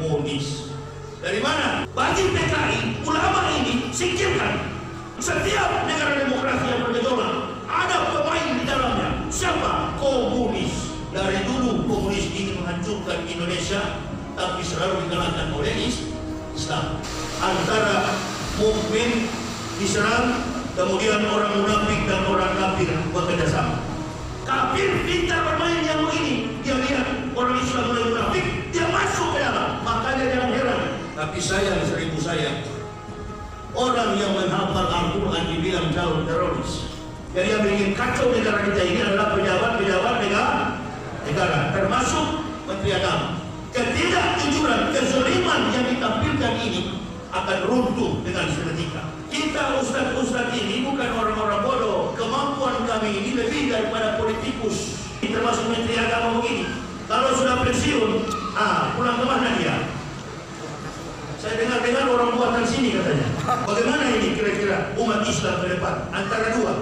komunis. Dari mana? Bagi PKI, ulama ini singkirkan. Setiap negara demokrasi yang bergejolak ada pemain di dalamnya. Siapa? Komunis. Dari dulu komunis ingin menghancurkan Indonesia, tapi selalu dikalahkan oleh Islam. Antara mukmin diserang, kemudian orang munafik dan orang kafir bekerja sama. Kafir pintar bermain yang begini. Dia lihat orang Islam mulai munafik, dia masuk ke dalam. Makanya jangan heran. Tapi sayang, seribu sayang, orang yang menghafal Al-Quran dibilang calon teroris. Jadi yang bikin kacau negara kita ini adalah pejabat-pejabat negara, termasuk Menteri Agama. Ketidakjujuran, kezaliman yang ditampilkan ini akan runtuh dengan seketika. Kita ustaz-ustaz ini bukan orang-orang bodoh. Kemampuan kami ini lebih daripada politikus. Termasuk Menteri Agama begini. Kalau sudah pensiun, pulang ke mana dia? Saya dengar orang buatan sini katanya. Bagaimana ini kira-kira umat Islam ke depan? Antara dua.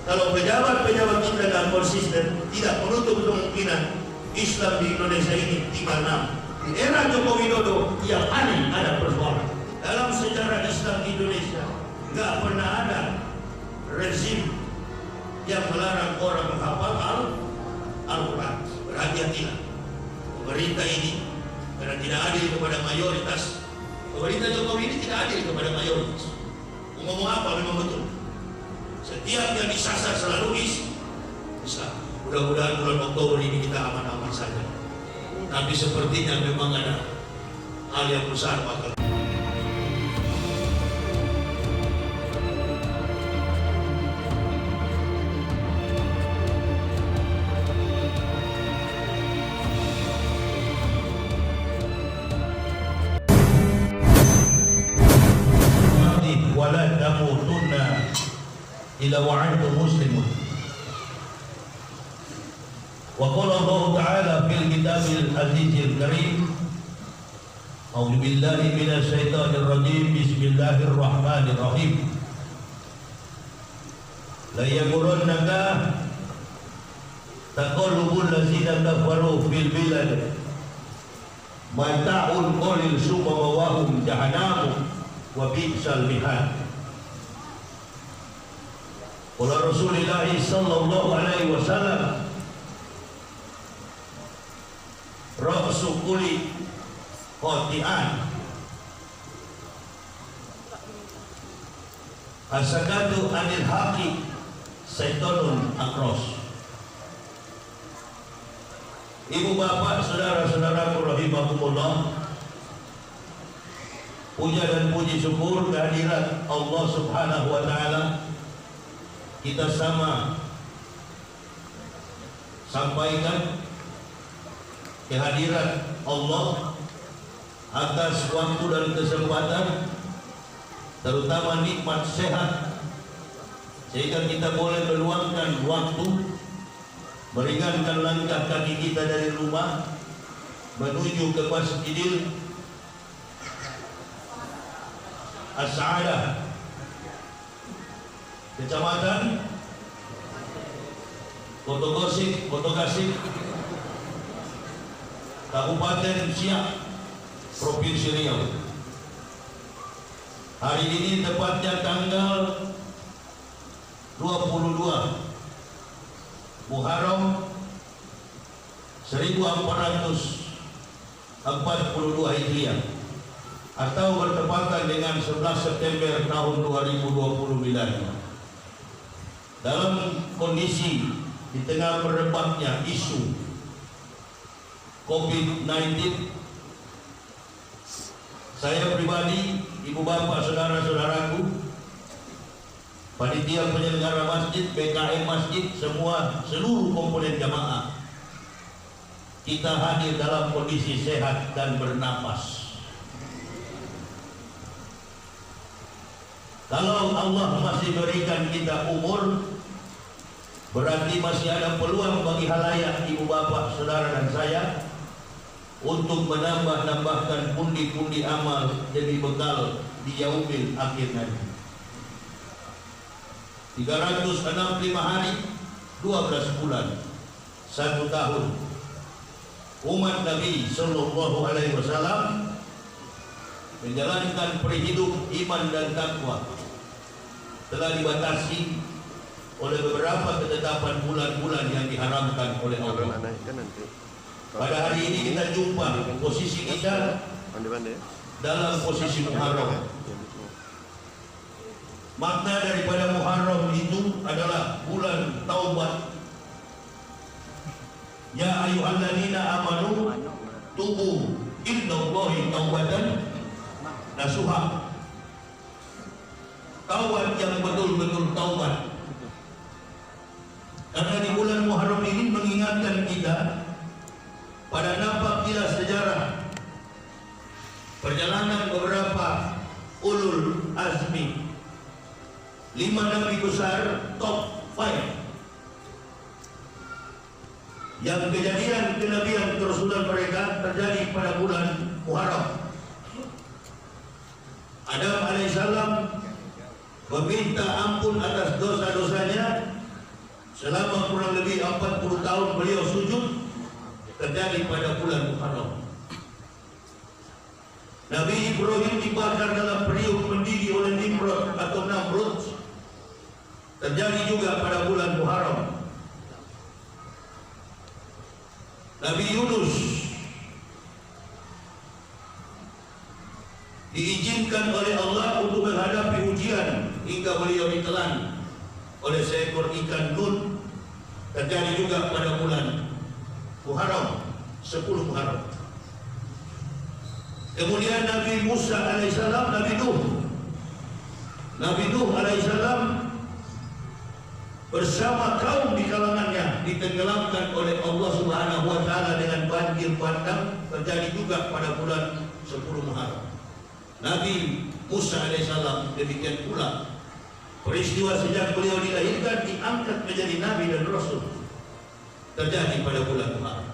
Kalau pejabat-pejabat kita tidak konsisten, tidak menutup kemungkinan Islam di Indonesia ini 36. Di era Joko Widodo yang aneh ada persoalan. Dalam sejarah Islam di Indonesia nggak pernah ada rezim yang melarang orang menghafal Al-Quran. Berhati-hatilah pemerintah ini, karena tidak adil kepada mayoritas. Pemerintah Jokowi ini tidak adil kepada mayoritas. Ngomong apa memang betul. Setiap yang disasar selalu Islam. Mudah-mudahan bulan Oktober ini kita aman-aman saja. Tapi sepertinya memang ada hal yang besar bakal. ولا تموتن إلا وأنتم مسلمون. وقال الله تعالى في الكتاب العزيز الكريم أعوذ بالله من الشيطان الرجيم بسم الله الرحمن الرحيم لا يغرنك تقلب الذين كفروا في البلاد متاع قليل ثم مأواهم جهنم وبئسal mihad. Qala Rasulullah sallallahu alaihi wasallam ra'su kulli khati'an asakatu anil haqi syaitanun akros. Ibu bapak, saudara-saudaraku rahimakumullah, puja dan puji syukur kehadirat Allah Subhanahu wa taala kita sama sampaikan kehadirat Allah atas waktu dan kesempatan, terutama nikmat sehat, sehingga kita boleh meluangkan waktu, meringankan langkah kaki kita dari rumah menuju ke Masjidil As-Sa'adah, Kecamatan Kotokasih, Kabupaten Siak, Provinsi Riau. Hari ini tepatnya tanggal 22 Muharram 1442 Hijriah, atau bertepatan dengan 11 September tahun 2020 Miladi. Dalam kondisi di tengah merebaknya isu COVID-19, saya pribadi, ibu bapak, saudara-saudaraku, panitia penyelenggara masjid, PKM masjid, seluruh komponen jamaah, kita hadir dalam kondisi sehat dan bernapas. Kalau Allah masih berikan kita umur, berarti masih ada peluang bagi halayak, ibu bapak, saudara dan saya, untuk menambahkan pundi-pundi amal jadi bekal di yaumil akhir nanti. 365 hari, 12 bulan, 1 tahun. umat Nabi Sallallahu Alaihi Wasallam menjalankan perhidup iman dan takwa telah dibatasi oleh beberapa ketetapan bulan-bulan yang diharamkan oleh Allah. Pada hari ini kita jumpa posisi kita dalam posisi Muharram. Makna daripada Muharram itu adalah bulan taubat. Ya ayyuhalladzina amanu tubu ilallahi taubatan nasuha. Taubat yang betul-betul taubat. Karena di bulan Muharram ini mengingatkan kita pada napaknya sejarah perjalanan beberapa ulul azmi, 5 nabi besar, top 5 yang kejadian kenabian kerasulan mereka terjadi pada bulan Muharram. Adam alaihissalam meminta ampun atas dosa-dosanya selama kurang lebih 40 tahun beliau sujud, terjadi pada bulan Muharram. Nabi Ibrahim dibakar dalam periuk mendidih oleh Nimrod atau Namrud, terjadi juga pada bulan Muharram. Nabi Yunus diizinkan oleh Allah untuk menghadapi ujian hingga beliau ditelan oleh seekor ikan nun, terjadi juga pada bulan Muharram, 10 Muharram. Kemudian Nabi Musa alaihissalam, Nabi Nuh alaihissalam bersama kaum di kalangannya ditenggelamkan oleh Allah Subhanahu wa taala dengan banjir bandang, terjadi juga pada bulan 10 Muharram. Nabi Musa alaihissalam demikian pula, peristiwa sejak beliau dilahirkan diangkat menjadi nabi dan rasul, terjadi pada bulan Muharram.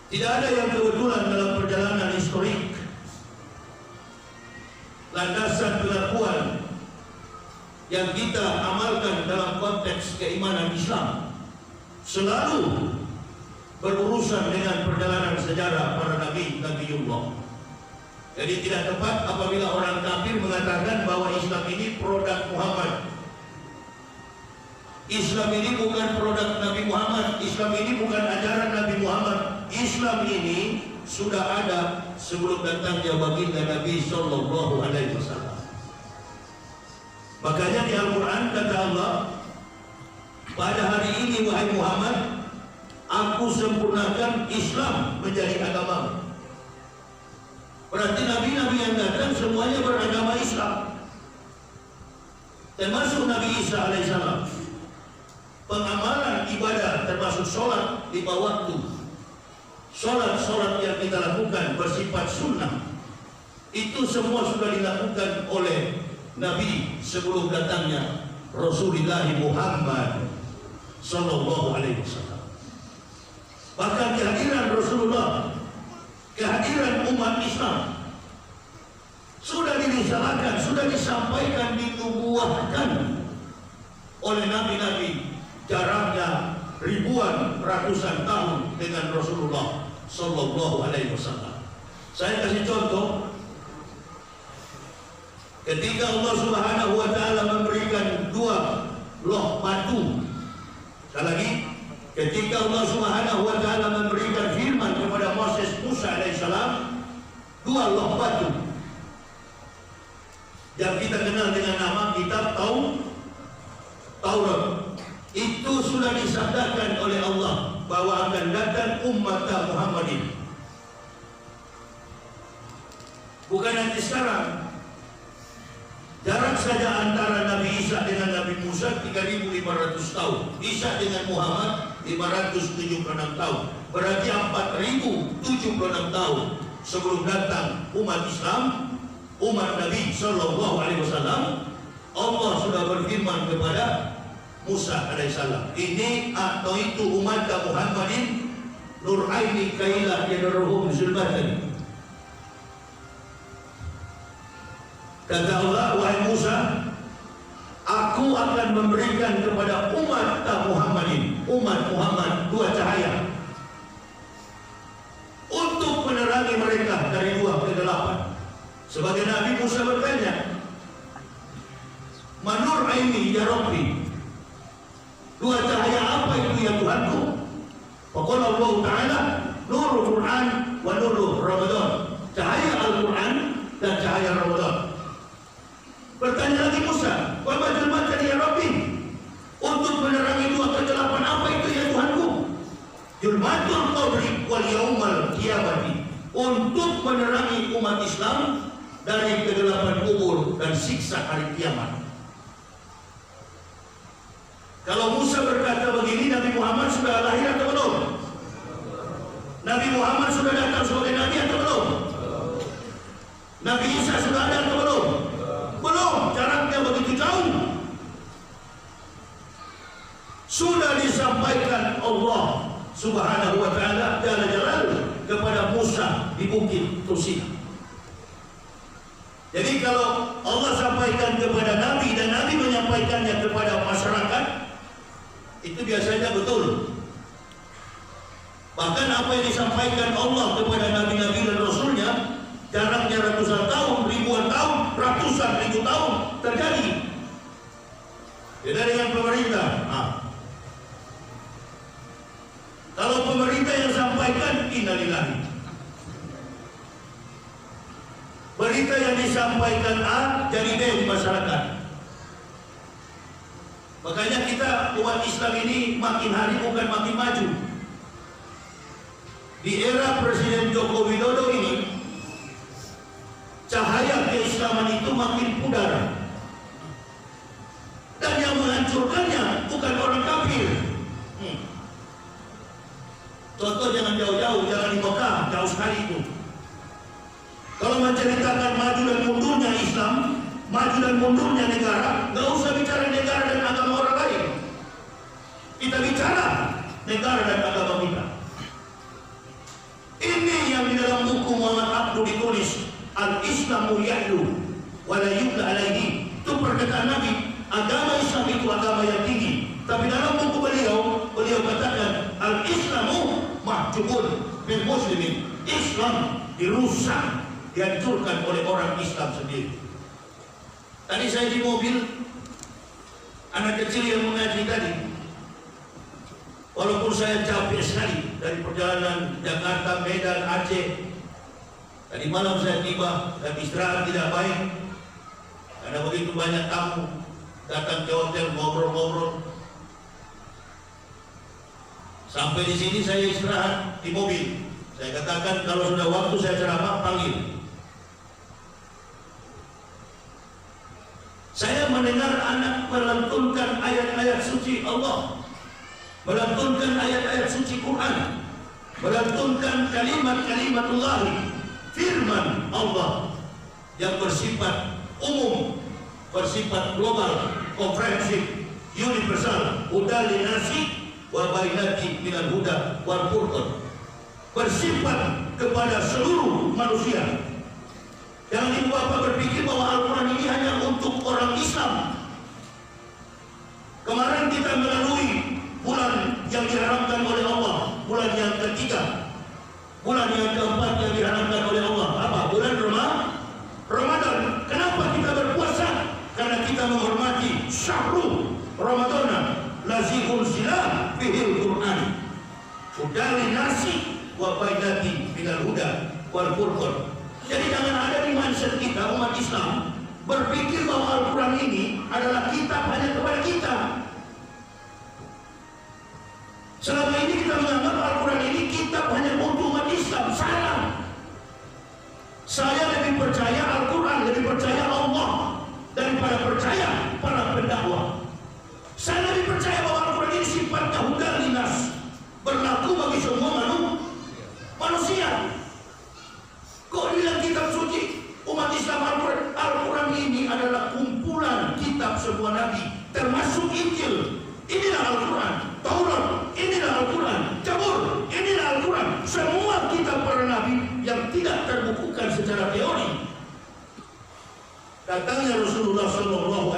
Tidak ada yang kebetulan dalam perjalanan historik. Landasan pengakuan yang kita amalkan dalam konteks keimanan Islam selalu berurusan dengan perjalanan sejarah para nabiullah. Jadi tidak tepat apabila orang kafir mengatakan bahwa Islam ini produk Muhammad. Islam ini bukan produk Nabi Muhammad. Islam ini bukan ajaran Nabi Muhammad. Islam ini sudah ada sebelum datangnya baginda Nabi Sallallahu Alaihi Wasallam. Makanya di Al-Quran kata Allah, pada hari ini wahai Muhammad, aku sempurnakan Islam menjadi agama. Berarti nabi-nabi yang datang semuanya beragama Islam, termasuk Nabi Isa alaihissalam. Pengamalan ibadah termasuk sholat 5 waktu, sholat yang kita lakukan bersifat sunnah, itu semua sudah dilakukan oleh Nabi sebelum datangnya Rasulullah Muhammad Sallallahu Alaihi Wasallam. Bahkan kehadiran Rasulullah, kehadiran umat Islam sudah dirisalahkan, sudah disampaikan, dinubuahkan oleh nabi-nabi. Jaraknya ribuan, ratusan tahun dengan Rasulullah Sallallahu Alaihi Wasallam. Saya kasih contoh. Ketika Allah Subhanahu Wa Taala memberikan 2 loh batu, sekali lagi, ketika Allah Subhanahu Wa Taala memberikan firman kepada Moses Musa alaihissalam, 2 loh batu yang kita kenal dengan nama kitab Taurat, itu sudah disabdakan oleh Allah bahwa akan datang umat Muhammadin. Bukan nanti sekarang. Jarak saja antara Nabi Isa dengan Nabi Musa 3.500 tahun. Isa dengan Muhammad 576 tahun. Berarti 4.076 tahun sebelum datang umat Islam, umat Nabi Sallallahu Alaihi Wasallam. Allah sudah berfirman kepada Musa alaihissalam, ini atau itu umat Muhammadin nuraini kailah yadurruhum zulmatan. Kata Allah, wahai Musa, aku akan memberikan kepada umat Muhammadin, umat Muhammad, 2 cahaya. menerangi mereka dari 2 ke 8. Sebagai Nabi Musa bertanya, "Manur aini ya Rabbi?" 2 cahaya apa itu ya Tuhanku? Faqala Allah Ta'ala, "Nurul Quran wa nurul Ramadan." Cahaya Al-Quran dan cahaya Ramadan. Bertanya lagi Musa, "Wa majul matan ya Rabbi?" Untuk menerangi 2 ke 8 apa itu ya Tuhanku? Julmatul qabri wal yaumal qiyamati. Untuk menerangi umat Islam dari kegelapan kubur dan siksa hari kiamat. Kalau Musa berkata begini, Nabi Muhammad sudah lahir atau belum? Nabi Muhammad sudah datang sebagai Nabi atau belum? Nabi Isa sudah ada atau belum? Belum, jaraknya begitu jauh. Sudah disampaikan Allah Subhanahu wa Ta'ala Jalla Jalaluhu kepada Musa di Bukit Tursina. Jadi kalau Allah sampaikan kepada Nabi dan Nabi menyampaikannya kepada masyarakat, itu biasanya betul. Bahkan apa yang disampaikan Allah kepada Nabi-Nabi dan Rasulnya, jaraknya ratusan tahun, ribuan tahun, ratusan ribu tahun terjadi. Beda dengan pemerintah. Kalau pemerintah yang sampaikan, innalillahi. Berita yang disampaikan A jadi B di masyarakat. Makanya kita umat Islam ini makin hari bukan makin maju. Di era Presiden Joko Widodo ini, cahaya keislaman itu makin pudar. Dan yang menghancurkannya bukan orang kafir. Contoh jangan jauh-jauh, jangan di Mekah, jauh sekali itu. Kalau menceritakan maju dan mundurnya Islam, maju dan mundurnya negara, nggak usah bicara negara dan agama orang lain. Kita bicara negara dan agama kita. Ini yang di dalam buku Muhammad Abduh ditulis, Al-Islamu ya'lu wa la yubla alaihi. Itu perkataan Nabi, agama Islam itu agama yang tinggi. Tapi dalam buku beliau katakan, Al-Islamu mahjubun bil muslimin. Islam dirusak, dihancurkan oleh orang Islam sendiri. Tadi saya di mobil, anak kecil yang mengaji tadi, walaupun saya capek sekali dari perjalanan Jakarta, Medan, Aceh. Tadi malam saya tiba dan istirahat tidak baik karena begitu banyak tamu datang ke hotel ngobrol-ngobrol. Sampai di sini saya istirahat di mobil. Saya katakan kalau sudah waktu saya ceramah, panggil. Saya mendengar anak melantunkan ayat-ayat suci Allah, melantunkan ayat-ayat suci Quran, melantunkan kalimat-kalimatullah, firman Allah yang bersifat umum, bersifat global, komprehensif, universal, huda linasi wa bainati minal huda wal furqan, bersifat kepada seluruh manusia. Jangan ibu bapak berpikir bahwa Al-Quran ini hanya untuk orang Islam. Kemarin kita melalui bulan yang diharamkan oleh Allah, bulan yang ketiga, bulan yang keempat yang diharamkan oleh Allah. Apa? Bulan Ramadan. Kenapa kita berpuasa? Karena kita menghormati syahrul Ramadan lazi unzila fihil Quran hudalin nasi wa bainati minal huda wal furqan. Jadi jangan ada di mindset kita umat Islam berpikir bahwa Al-Quran ini adalah kitab hanya kepada kita. Selama ini kita menganggap Al-Quran ini kitab hanya untuk umat Islam. Salah. Saya lebih percaya Al-Quran, lebih percaya Allah daripada percaya para pendakwah. Saya lebih percaya bahwa Al-Quran ini sifatnya hudal linas, berlaku bagi semua manusia. Kok bilang kitab suci umat Islam Al-Quran? Al-Quran ini adalah kumpulan kitab semua nabi, termasuk Injil. Inilah Al-Quran. Taurat, inilah Al-Quran. Zabur, inilah Al-Quran. Semua kitab para nabi yang tidak terbukukan secara teori. Datangnya Rasulullah SAW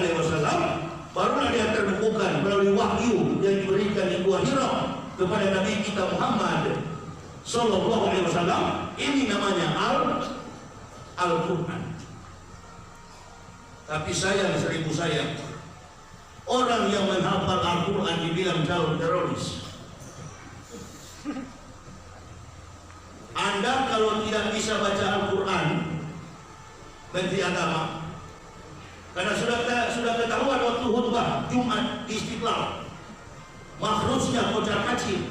barulah dia terbukukan melalui wahyu yang diberikan di Gua Hira kepada Nabi kita Muhammad Sallallahu Alaihi Wasallam. Ini namanya Al-Quran. Tapi sayang, seribu sayang, orang yang menghafal Al-Quran dibilang calon teroris. Anda kalau tidak bisa baca Al-Quran, Menteri Agama, karena sudah ketahuan waktu khutbah Jumat di Istiqlal, makhrujnya kocar kacir.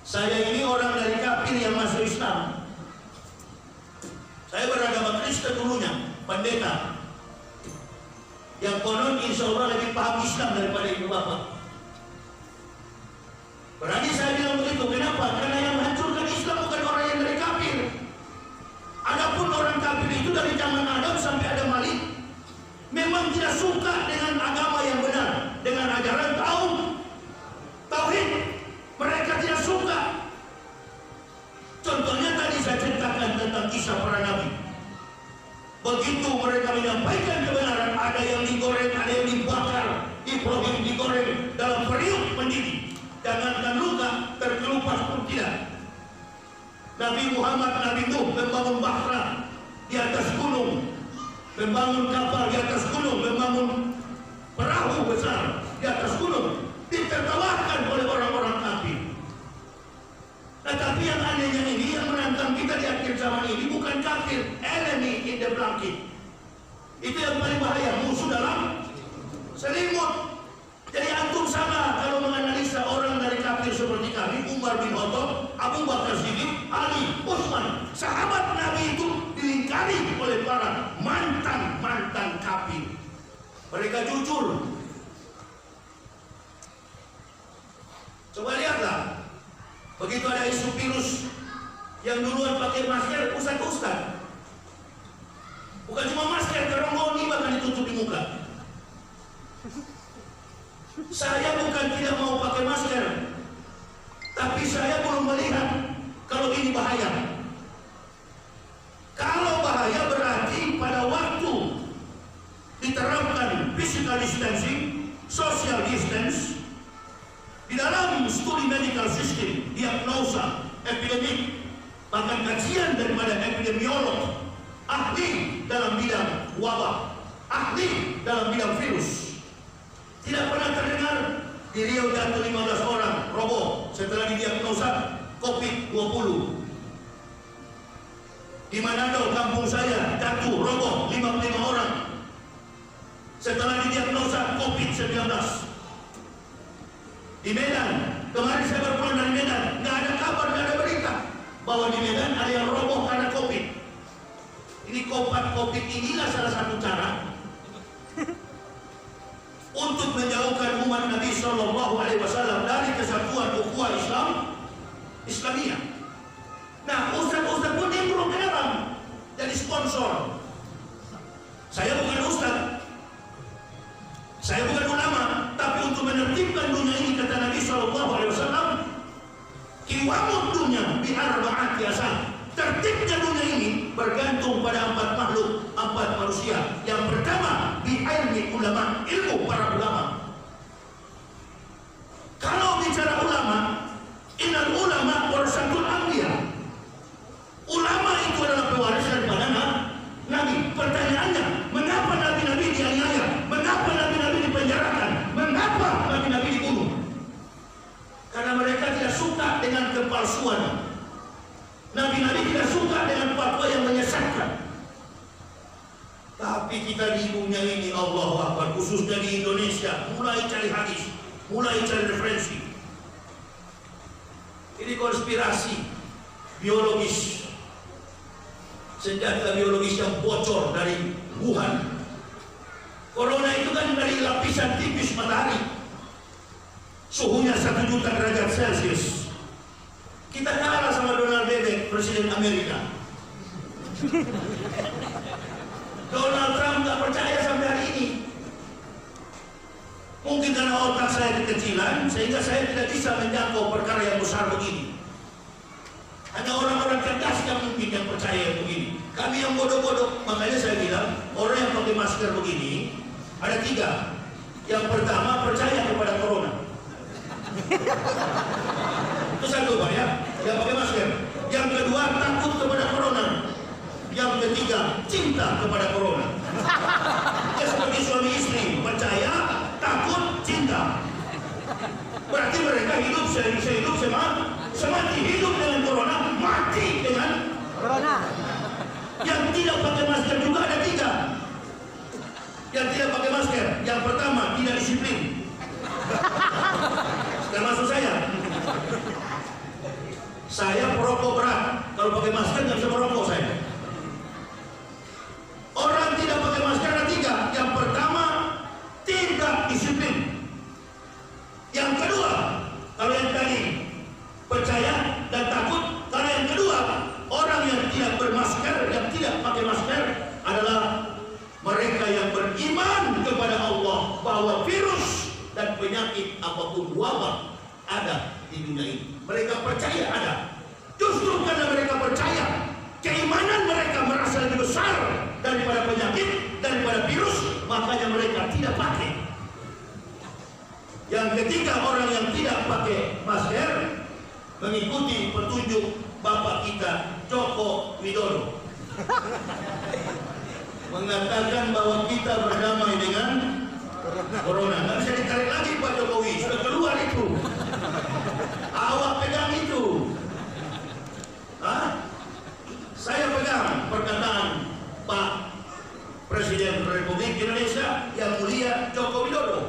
Saya ini orang dari kafir yang masuk Islam. Saya beragama Kristen dulunya, pendeta, yang konon insya Allah lebih paham Islam daripada ibu bapak. Berani saya bilang begitu. Kenapa? Karena yang menghancurkan Islam bukan orang yang dari kafir. Adapun orang kafir itu dari zaman Adam sampai ada Malik, memang tidak suka dengan agama yang benar, dengan ajaran tauhid. Mereka tidak suka. Contohnya tadi saya ceritakan tentang kisah para nabi. Begitu mereka menyampaikan kebenaran, ada yang digoreng, ada yang dibakar. Ibrahim digoreng dalam periuk mendidih. Jangankan luka, terkelupas pun tidak. Nabi Muhammad, Nabi Nuh membangun bahtera di atas gunung, membangun kapal di atas gunung, membangun perahu besar di atas gunung, ditertawakan oleh orang-orang kafir. Nah, tapi yang anehnya ini, yang menantang kita di akhir zaman ini bukan kafir, enemy in the blanket. Itu yang paling bahaya, musuh dalam selimut. Jadi antum sama kalau menganalisa orang dari kafir seperti kami, Umar bin Khattab, Abu Bakar Siddiq, Ali, Utsman, sahabat Nabi itu dilingkari oleh para mantan kafir. Mereka jujur. Coba lihatlah, begitu ada isu virus, yang duluan pakai masker ustaz-ustaz. Bukan cuma masker, kerongkoni bahkan ditutup di muka. Saya bukan tidak mau pakai masker, tapi saya belum melihat kalau ini bahaya. Kalau bahaya berarti pada waktu diterapkan physical distancing, social distance, di dalam studi medical system, diagnosa, epidemik, bahkan kajian daripada epidemiolog, ahli dalam bidang wabah, ahli dalam bidang virus. Tidak pernah terdengar di Riau jatuh 15 orang roboh setelah didiagnosa COVID-20. Di Manado, kampung saya, jatuh roboh 55 orang setelah didiagnosa COVID-19. Di Medan, kemarin saya berpulang dari Medan, nggak ada kabar, nggak ada berita bahwa di Medan ada yang roboh karena COVID. Ini COVID inilah salah satu cara untuk menjauhkan umat Nabi Sallallahu Alaihi Wasallam dari kesatuan ukhuwah Islamiyah. Nah, ustaz-ustaz pun nimbrung ke dalam jadi sponsor. Saya bukan ustaz, saya bukan ulama, tapi untuk menertibkan dunia ini, kata Nabi Sallallahu Alaihi Wasallam, kiwamud dunya bi arba'ati asal. Tertibnya dunia ini bergantung pada 4 makhluk, 4 manusia. Yang pertama, bi ilmi ulama, ilmu para ulama. Kalau bicara ulama, innal ulama warasatul anbiya. Ulama itu adalah pewaris daripada Nabi. Pertanyaannya, mengapa nabi-nabi dianiaya? Mengapa nabi-nabi dipenjarakan? Mengapa nabi-nabi dibunuh? Karena mereka tidak suka dengan kepalsuan. Nabi-nabi tidak suka dengan fatwa yang menyesatkan. Tapi kita di dunia ini, Allahu Akbar, khususnya di Indonesia, mulai cari hadis, mulai cari referensi. Ini konspirasi biologis, senjata biologis yang bocor dari Wuhan. Corona itu kan dari lapisan tipis matahari, suhunya 1 juta derajat Celcius. Kita kalah sama Donald Bebek, Presiden Amerika. Donald Trump tak percaya sampai hari ini. Mungkin karena otak saya kekecilan, sehingga saya tidak bisa menjangkau perkara yang besar begini. Hanya orang-orang cerdas yang mungkin yang percaya yang begini. Kami yang bodoh-bodoh, makanya saya bilang, orang yang pakai masker begini, ada 3. Yang pertama, percaya kepada corona. Itu satu, Pak, ya. Yang pakai masker. Yang kedua, takut kepada corona. Yang ketiga, cinta kepada corona. Ya seperti suami istri, percaya, takut, cinta. Berarti mereka hidup sehidup semati, hidup dengan corona, mati dengan corona. Yang tidak pakai masker juga ada 3. Yang tidak pakai masker, yang pertama tidak disiplin. Termasuk saya perokok berat. Kalau pakai masker nggak bisa merokok saya. Orang tidak pakai masker ada 3. Yang pertama tidak disiplin. Yang kedua, kalau yang tadi percaya dan takut. Kalau yang kedua, orang yang tidak bermasker, yang tidak pakai masker adalah mereka yang beriman kepada Allah bahwa virus dan penyakit apapun wabah ada di dunia ini. Mereka percaya ada. Justru karena mereka percaya, keimanan mereka merasa lebih besar daripada penyakit, daripada virus, makanya mereka tidak pakai. Yang ketiga, orang yang tidak pakai masker mengikuti petunjuk Bapak kita Joko Widodo, mengatakan bahwa kita berdamai dengan corona. Nggak bisa ditarik lagi Pak Jokowi, sudah keluar itu. Awak pegang itu. Saya pegang perkataan Pak Presiden Republik Indonesia yang mulia Joko Widodo.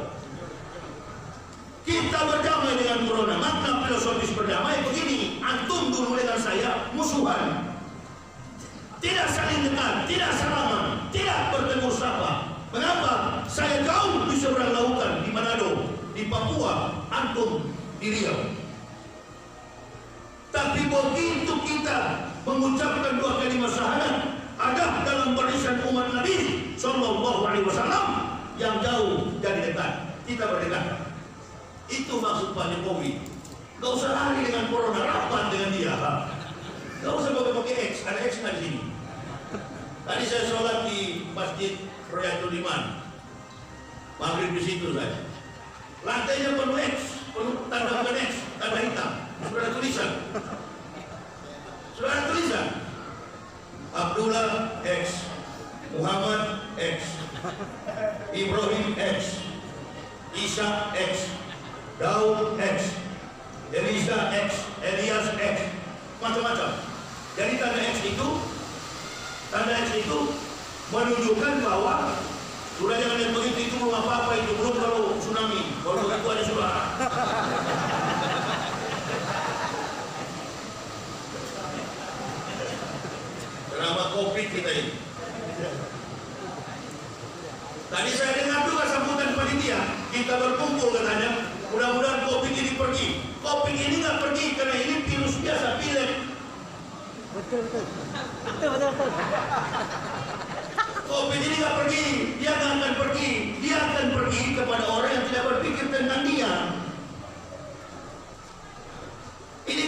Kita berdamai dengan corona. Makna filosofis berdamai begini: antum dulu dengan saya musuhan, tidak saling dekat, tidak salaman, tidak bertegur sapa. Mengapa? Saya jauh di seberang lautan, di Manado, di Papua, antum di Riau. Tapi begitu kita mengucapkan 2 kalimat syahadat, ada dalam barisan umat Nabi Sallallahu Alaihi Wasallam yang jauh jadi dekat. Kita berdekatan. Itu maksud Pak Jokowi. Gak usah lari dengan corona, rapat dengan dia. Gak usah pakai X, ada X di sini. Tadi saya sholat di Masjid Royatul Iman, maghrib di situ saya. Lantainya penuh X, penuh tanda bukan X, tanda hitam. Sudah ada tulisan. Sudah ada tulisan. Abdullah X, Muhammad X, Ibrahim X, Isa X, Daud X, Elisa X, Elias X, macam-macam. Jadi tanda X itu menunjukkan bahwa sudah jangan lihat begitu, itu belum apa-apa, itu belum kalau tsunami, kalau begitu ada sudah. Kenapa COVID kita ini? Tadi saya dengar juga sambutan panitia, kita berkumpul katanya, mudah-mudahan COVID ini pergi. COVID ini nggak pergi karena ini virus biasa, pilek. Betul. COVID ini nggak pergi, dia nggak akan pergi. Dia akan pergi kepada orang yang tidak berpikir tentang dia. Ini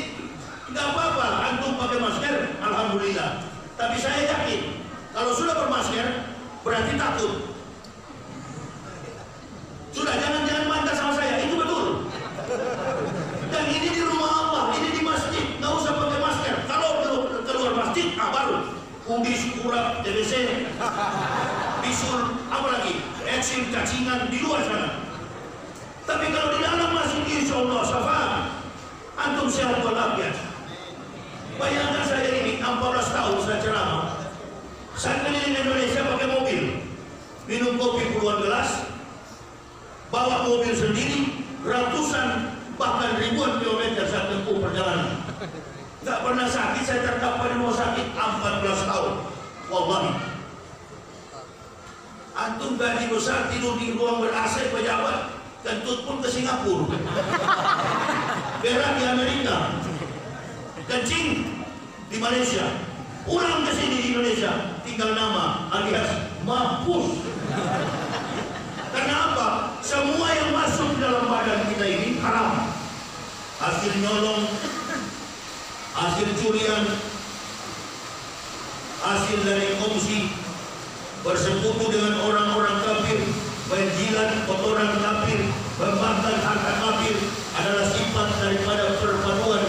nggak apa-apa, antum pakai masker, alhamdulillah. Tapi saya yakin, kalau sudah bermasker, berarti takut. Sudah, jangan bantah sama saya, itu betul. Dan ini di rumah Allah, ini di masjid, nggak usah pakai masker. Kalau keluar masjid, baru kudis, kurap, TBC, bisul, apa lagi, eksim, cacingan di luar sana. Tapi kalau di dalam masjid, insya Allah, syafa, antum sehat walafiat. Bayangkan saya ini 14 tahun saya ceramah, saya keliling Indonesia pakai mobil, minum kopi puluhan gelas, bawa mobil sendiri, ratusan bahkan ribuan kilometer saya tempuh perjalanan. Gak pernah sakit, saya terdapat di rumah sakit 14 tahun. Wallahi. Antum gaji besar tidur di ruang ber-AC pejabat, kentut pun ke Singapura, berak di Amerika, kencing di Malaysia, pulang ke sini di Indonesia, tinggal nama alias mampus. Karena apa? Semua yang masuk dalam badan kita ini haram. Hasil nyolong, hasil curian, hasil dari korupsi, bersekutu dengan orang-orang kafir, menjilat kotoran kafir, membakar harta kafir adalah sifat daripada perpaduan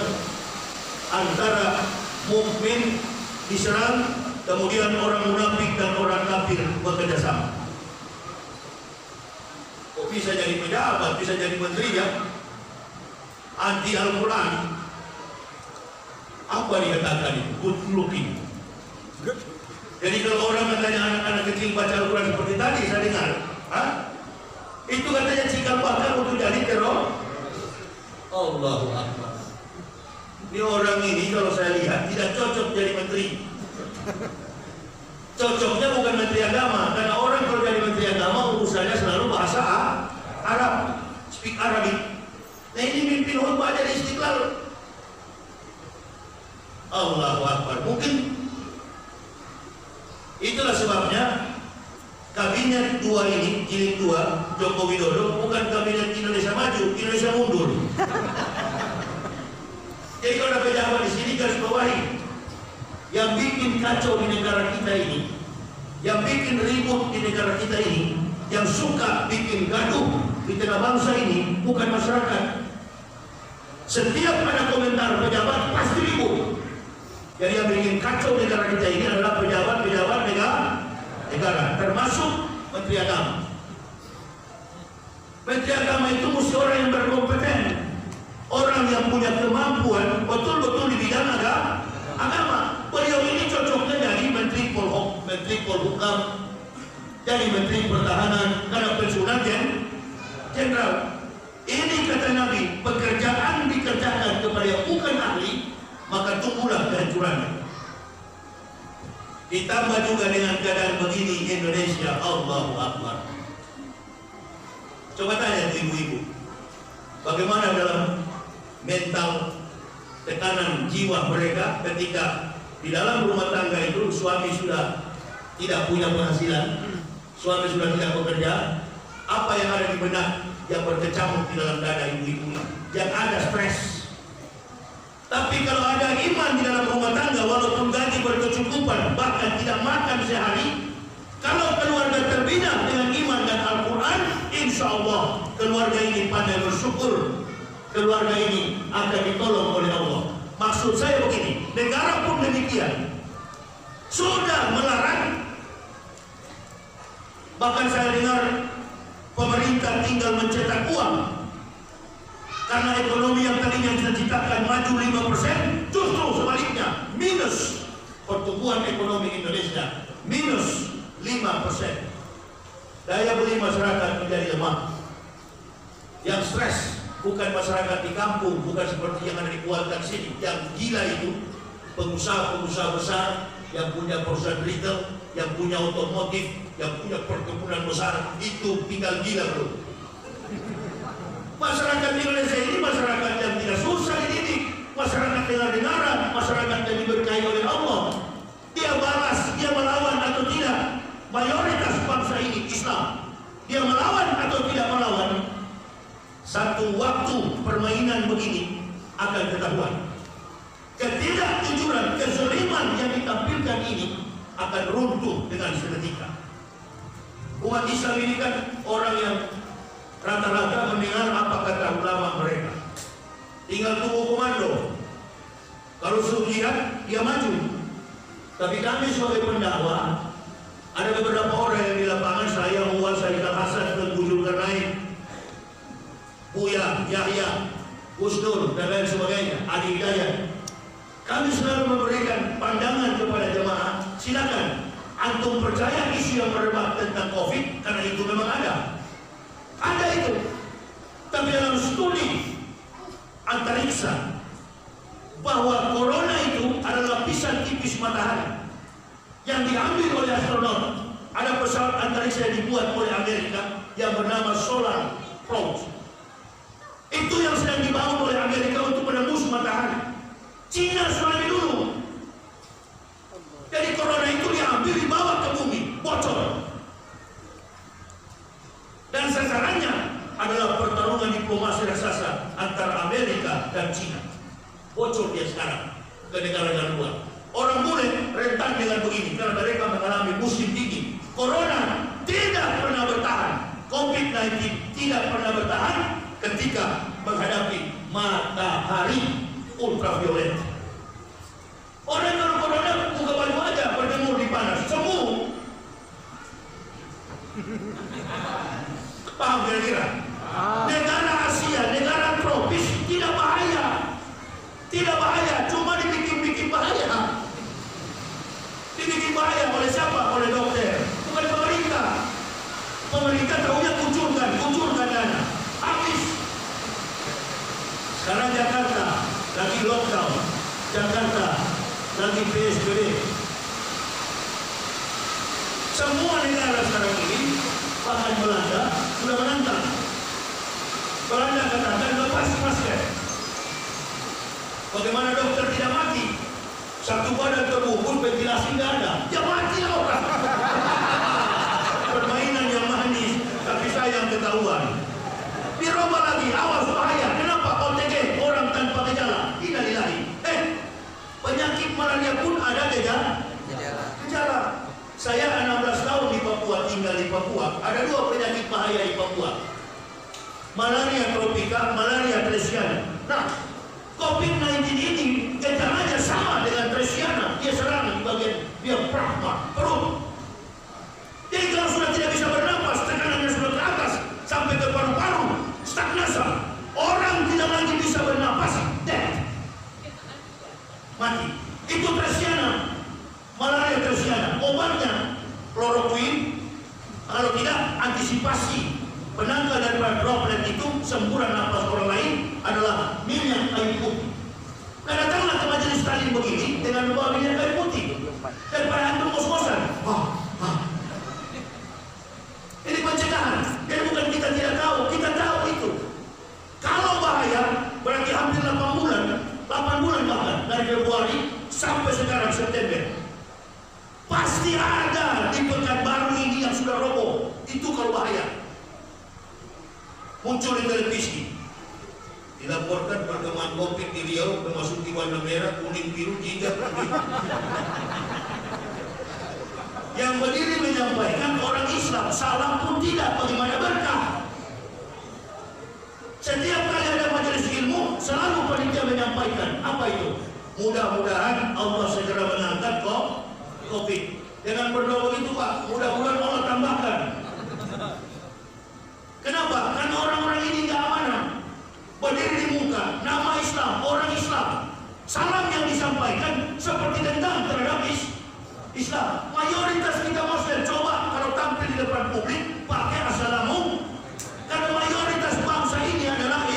diserang, kemudian orang munafik dan orang kafir bekerja sama. Kok bisa jadi pejabat, bisa jadi menteri ya? Anti Al-Quran. Apa dikatakan itu? Good looking. Jadi kalau orang katanya anak-anak kecil baca Al-Quran seperti tadi saya dengar, itu katanya cikal bakal untuk jadi teror. Allahu Akbar. Ini orang ini kalau saya lihat tidak cocok jadi menteri. Cocoknya bukan menteri agama, karena orang kalau jadi menteri agama urusannya selalu bahasa Arab, speak Arabic. Nah ini mimpin khutbah jadi Istiqlal. Allahu Akbar. Mungkin itulah sebabnya kabinet 2 ini, jilid 2 Joko Widodo bukan kabinet Indonesia Maju, Indonesia mundur. Jadi kalau ada pejabat di sini garis bawahi, yang bikin kacau di negara kita ini, yang bikin ribut di negara kita ini, yang suka bikin gaduh di tengah bangsa ini bukan masyarakat. Setiap ada komentar pejabat pasti ribut. Jadi yang bikin kacau negara kita ini adalah pejabat-pejabat negara, termasuk Menteri Agama. Menteri Agama itu mesti orang yang berkompeten, orang yang punya kemampuan betul-betul di bidang agama. Beliau ini cocoknya jadi Menteri Polhuk, Menteri Polhukam, jadi Menteri Pertahanan, karena pensiunan jenderal. Ini kata Nabi, pekerjaan dikerjakan kepada yang bukan ahli, maka tunggulah kehancurannya. Ditambah juga dengan keadaan begini Indonesia, Allahu Akbar. Coba tanya ibu-ibu, bagaimana dalam mental tekanan jiwa mereka ketika di dalam rumah tangga itu suami sudah tidak punya penghasilan, suami sudah tidak bekerja, apa yang ada di benak yang berkecamuk di dalam dada ibu-ibu yang ada stres. Tapi kalau ada iman di dalam rumah tangga, walaupun gaji berkecukupan, bahkan tidak makan sehari, kalau keluarga terbina dengan iman dan Al-Quran, insya Allah keluarga ini pandai bersyukur, keluarga ini akan ditolong oleh Allah. Maksud saya begini, negara pun demikian, sudah melarang. Bahkan saya dengar pemerintah tinggal mencetak uang, karena ekonomi yang tadinya diciptakan maju 5%, justru sebaliknya minus. Pertumbuhan ekonomi Indonesia minus 5%. Daya beli masyarakat menjadi lemah. Yang stres bukan masyarakat di kampung, bukan seperti yang ada di Kuantan sini. Yang gila itu pengusaha-pengusaha besar yang punya perusahaan retail, yang punya otomotif, yang punya perkebunan besar, itu tinggal gila bro. Masyarakat Indonesia ini masyarakat yang tidak susah dididik, masyarakat dengar-dengaran, masyarakat yang diberkahi oleh Allah. Dia balas, dia melawan atau tidak. Mayoritas bangsa ini Islam. Dia melawan atau tidak melawan, satu waktu permainan begini akan ketahuan. Ketidakjujuran, kezaliman yang ditampilkan ini akan runtuh dengan seketika. Umat Islam ini kan orang yang rata-rata mendengar apa kata ulama mereka, tinggal tunggu komando. Kalau suruh jihad, dia maju. Tapi kami sebagai pendakwah, ada beberapa orang yang di lapangan, saya Muhammad Syarifal Hasan dan Bu Zulkarnain, Buya, Yahya, Gus Dur dan lain sebagainya, Adi Hidayat. Kami selalu memberikan pandangan kepada jemaah, silakan antum percaya isu yang merebak tentang COVID, karena itu memang ada itu. Tapi dalam studi antariksa bahwa corona itu adalah lapisan tipis matahari yang diambil oleh astronot. Ada pesawat antariksa yang dibuat oleh Amerika yang bernama Solar Probe. Itu yang sedang dibangun oleh Amerika untuk menembus matahari. Cina sudah lebih dulu. Jadi corona itu diambil, dibawa ke bumi, bocor. Dan sasarannya adalah pertarungan diplomasi raksasa antara Amerika dan Cina. Bocor dia sekarang ke negara-negara luar. Orang boleh rentan dengan begini karena mereka mengalami musim dingin. Corona tidak pernah bertahan, COVID-19 tidak pernah bertahan ketika menghadapi matahari ultraviolet. Orang kalau corona buka Paham kira-kira? Negara Asia, negara tropis tidak bahaya. Tidak bahaya, cuma dibikin bahaya. Dibikin bahaya oleh siapa? Oleh dokter, bukan pemerintah. Pemerintah tahunya kucurkan dana. Habis. Sekarang Jakarta lagi lockdown. Jakarta lagi PSBB. Semua negara sekarang ini, bahkan Belanda sudah menantang. Belanda katakan lepas masker. Bagaimana dokter tidak mati? Satu badan terbungkus, ventilasi tidak ada. Ya matilah orang. Permainan yang manis, tapi sayang ketahuan. Dirubah lagi, awas bahaya. Kenapa? OTG, orang tanpa gejala. Innalillahi. Penyakit malaria pun ada gejala. Saya 16 tahun di Papua, tinggal di Papua. Ada 2 penyakit bahaya di Papua. Malaria tropika, malaria teresiana. Nah, COVID-19 ini gejalanya sama dengan teresiana. Dia serang di bagian diafragma, perut. Jadi kalau sudah tidak bisa bernapas, tekanannya sudah ke atas sampai ke paru-paru, stagnasi. Orang tidak lagi bisa bernapas, dead. Mati. Itu teresiana. Malaria teresiana. Obatnya kloroquine. Kalau tidak, antisipasi penangkal daripada droplet itu semburan napas orang lain adalah minyak kayu putih. Nah, datanglah ke majelis taklim begini dengan membawa minyak kayu putih daripada antum kos-kosan. Ini pencegahan. Jadi bukan kita tidak tahu, kita tahu itu. Kalau bahaya berarti hampir 8 bulan bahkan dari Februari sampai sekarang September. Pasti ada di Pekanbaru ini yang sudah roboh. Itu kalau bahaya. Muncul di televisi, dilaporkan perkembangan COVID di Riau memasuki warna merah, kuning, biru, hijau. Yang berdiri menyampaikan orang Islam, salah pun tidak, bagaimana berkah. Setiap kali ada majelis ilmu, selalu panitia menyampaikan apa itu? Mudah-mudahan Allah segera mengangkat COVID. Dengan berdoa begitu Pak, mudah-mudahan Allah tambahkan. Kenapa? Karena orang-orang ini nggak amanah. Berdiri di muka, nama Islam, orang Islam. Salam yang disampaikan seperti dendam terhadap Islam. Mayoritas kita Muslim, coba kalau tampil di depan publik pakai assalamu. Karena mayoritas bangsa ini adalah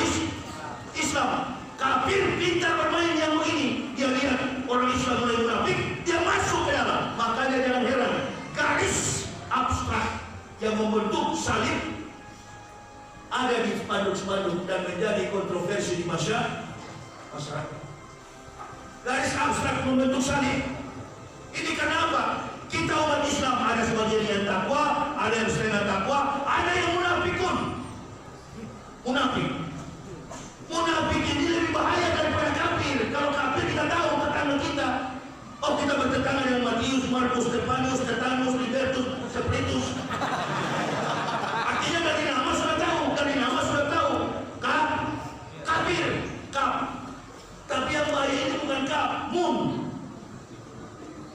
Islam. Kafir pintar bermain yang begini. Dia lihat orang Islam mulai munafik, dia masuk ke dalam. Makanya jangan heran, garis abstrak yang membentuk salib ada di spanduk-spanduk dan menjadi kontroversi di masyarakat. Garis abstrak membentuk salib. Ini kenapa? Kita umat Islam ada sebagian yang takwa, ada yang setengah takwa, ada yang munafikun. Munafik ini lebih bahaya daripada kafir. Kalau kafir kita tahu tetangga kita. Oh, kita bertetangga dengan Matius, Markus, Stephanus, Stefanus, Libertus, Seperitus. Artinya dari nama sudah tahu, kafir, tapi yang bahaya ini bukan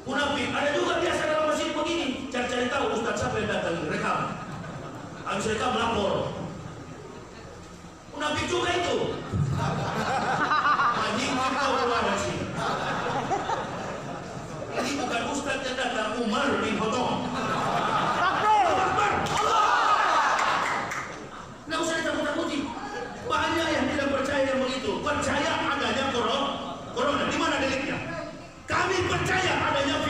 munafik. Ada juga biasa dalam masjid begini, cari-cari tahu ustaz siapa yang datang, rekam. Habis rekam lapor. Munafik juga itu. Anjing kita keluar dari sini. Ini bukan ustaz yang datang, Umar bin Khattab. Nggak usah ditakut-takuti. Banyak yang tidak percaya yang begitu. Percaya adanya corona. Di mana deliknya? Kami percaya adanya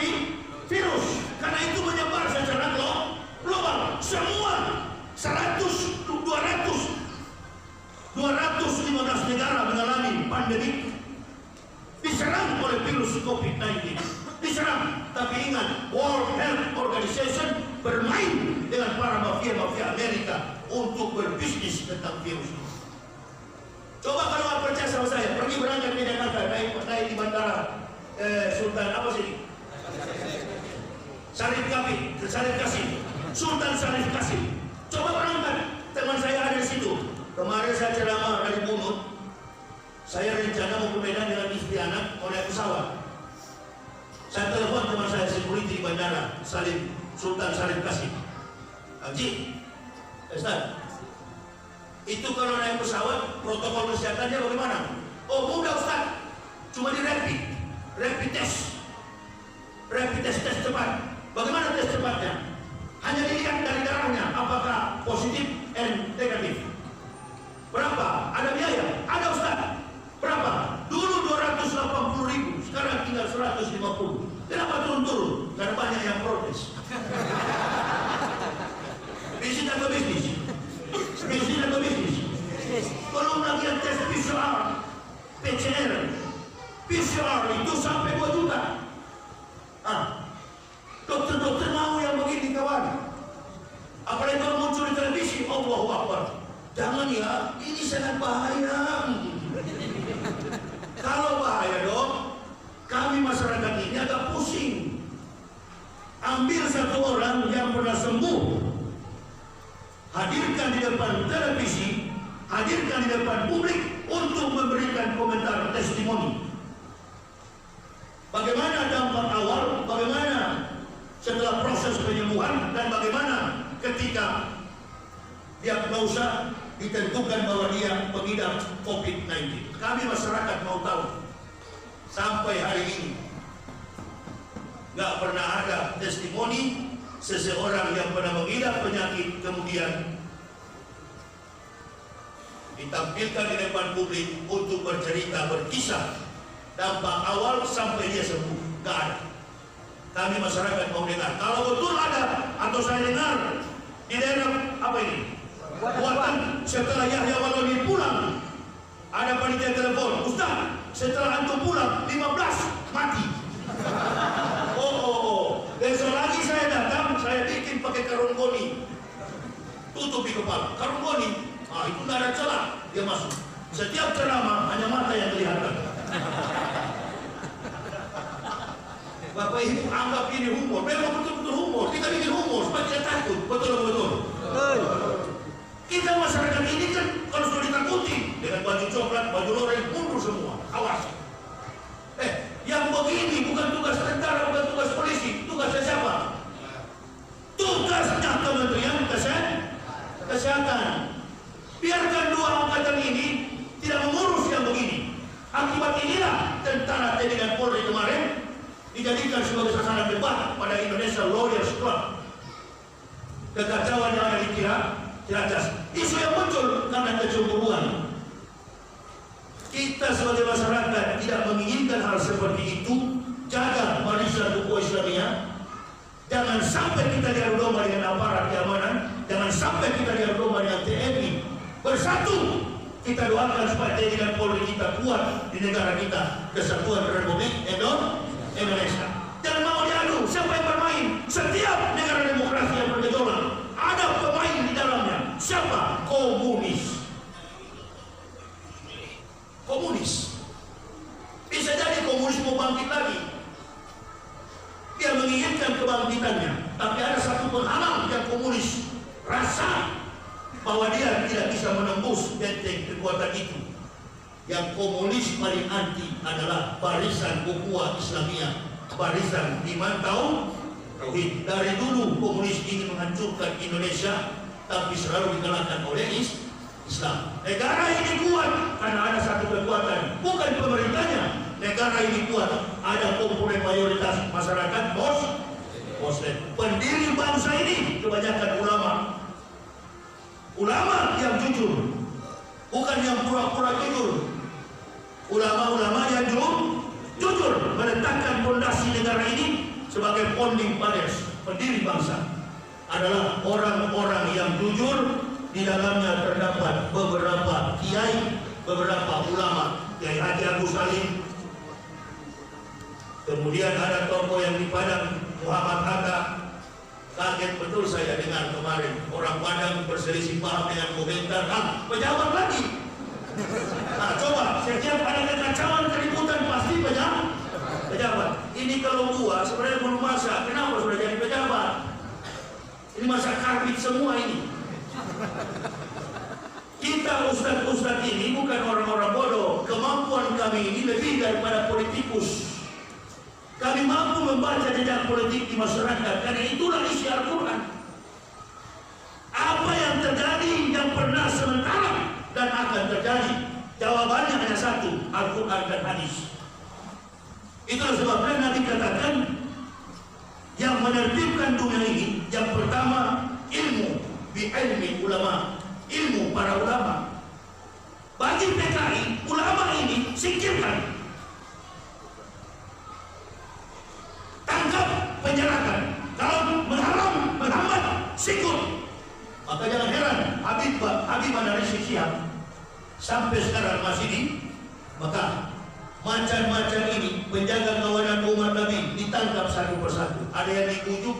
virus. Karena itu menyebar secara global. Semua 215 negara mengalami pandemi. Diserang oleh virus COVID-19. Diserang. Tapi ingat, World Health Organization bermain dengan para mafia-mafia Amerika untuk berbisnis tentang virus ini. Coba kalau nggak percaya sama saya, pergi berangkat ke Jakarta, naik di bandara Sultan apa sih? Syarif Kasim. Sultan Syarif Kasim. Coba berangkat, teman saya ada di situ. Kemarin saya ceramah dari Bunut. Saya rencana mau ke Medan dengan istri anak, mau naik pesawat. Saya telepon teman saya security di bandara, Sultan Syarif Kasim. Haji, Ustaz, itu kalau naik pesawat protokol kesehatannya bagaimana? Oh mudah Ustaz, cuma di rapid test cepat. Bagaimana tes cepatnya? Hanya dilihat dari darahnya apakah positif dan negatif. Berapa? Ada biaya? Ada Ustaz. Berapa? Dulu 280.000, sekarang tinggal 150. Kenapa turun-turun? Karena banyak yang protes. Bisnis atau bisnis? Bisnis atau bisnis? Belum lagi yang tes PCR, PCR itu sampai 2 juta. Dokter-dokter mau yang begini kawan. Apalagi kalau muncul di televisi, Allahu Akbar. Jangan ya, ini sangat bahaya. Kalau bahaya dok, kami masyarakat ini agak pusing. Ambil satu orang yang pernah sembuh, hadirkan di depan televisi, hadirkan di depan publik untuk memberikan komentar testimoni. Bagaimana dampak awal, bagaimana setelah proses penyembuhan, dan bagaimana ketika diagnosa ditentukan bahwa dia pengidap COVID-19. Kami masyarakat mau tahu. Sampai hari ini nggak pernah ada testimoni seseorang yang pernah mengidap penyakit kemudian ditampilkan di depan publik untuk bercerita, berkisah dampak awal sampai dia sembuh. Nggak ada. Kami masyarakat mau dengar. Kalau betul ada atau saya dengar di daerah apa ini? Buatan setelah Yahya Waloni pulang, ada panitia telepon, Ustaz, setelah antum pulang 15 mati. Oh. Besok lagi saya datang, saya bikin pakai karung goni, tutupi kepala. Karung goni, itu nggak ada celah, dia masuk. Setiap ceramah hanya mata yang kelihatan. Bapak Ibu anggap ini humor, memang betul-betul humor. Kita bikin humor supaya tidak takut, betul-betul. Kita masyarakat ini kan kalau sudah ditakuti dengan baju coklat, baju loreng, mundur semua. Awas. Yang begini bukan tugas tentara, bukan tugas polisi, tugasnya siapa? Tugasnya Kementerian Kesehatan. Biarkan dua angkatan ini tidak mengurus yang begini. Akibat inilah tentara TNI dan Polri kemarin dijadikan sebagai sasaran debat pada Indonesia Lawyers Club. Kekacauan yang ada di Ciracas. Isu yang muncul karena kecemburuan. Kita sebagai masyarakat tidak menginginkan hal seperti itu. Jaga barisan hukum Islamiyah. Jangan sampai kita diadu domba dengan aparat keamanan. Jangan sampai kita diadu domba dengan TNI. Bersatu kita doakan supaya TNI dan Polri kita kuat di negara kita, Kesatuan Republik Indonesia. Jangan mau diadu. Siapa yang bermain? Setiap negara demokrasi yang bergejolak ada pemain di dalamnya. Siapa? Komunis. Bisa jadi komunis mau bangkit lagi. Dia menginginkan kebangkitannya, tapi ada satu penghalang yang komunis rasa bahwa dia tidak bisa menembus benteng kekuatan itu. Yang komunis paling anti adalah barisan ukhuwah Islamiyah, barisan iman tauhid. Dari dulu komunis ingin menghancurkan Indonesia, tapi selalu dikalahkan oleh Islam. Negara ini kuat karena ada satu kekuatan, bukan pemerintahnya. Negara ini kuat, ada komponen mayoritas masyarakat Muslim. Pendiri bangsa ini kebanyakan ulama yang jujur, bukan yang pura-pura jujur. Ulama-ulama yang jujur meletakkan fondasi negara ini sebagai founding fathers, pendiri bangsa adalah orang-orang yang jujur. Di dalamnya terdapat beberapa kiai, beberapa ulama, Kiai Haji Agus Salim. Kemudian ada tokoh yang di Padang, Muhammad Hatta. Kaget betul saya dengar kemarin orang Padang berselisih paham dengan komentar pejabat lagi. Nah, coba setiap ada kekacauan keributan pasti pejabat. Ini kalau gua sebenarnya belum masa, kenapa sudah jadi pejabat? Ini masa karbit semua ini. Kita ustadz-ustadz ini bukan orang-orang bodoh. Kemampuan kami ini lebih daripada politikus. Kami mampu membaca jejak politik di masyarakat, karena itulah isi Al-Quran. sementara dan akan terjadi? Jawabannya hanya satu, Al-Quran dan hadis. Itulah sebabnya Nabi katakan, yang menertibkan dunia ini, yang pertama ilmu, bi'ilmi ulama, ilmu para ulama. Bagi PKI, ulama ini singkirkan, tangkap, penjarakan. Kalau menghambat, sikut. Maka jangan heran Habib Rizik Syihab sampai sekarang masih di Mekah. Macam-macam ini penjaga kawanan umat Nabi ditangkap satu persatu. Ada yang dibujuk,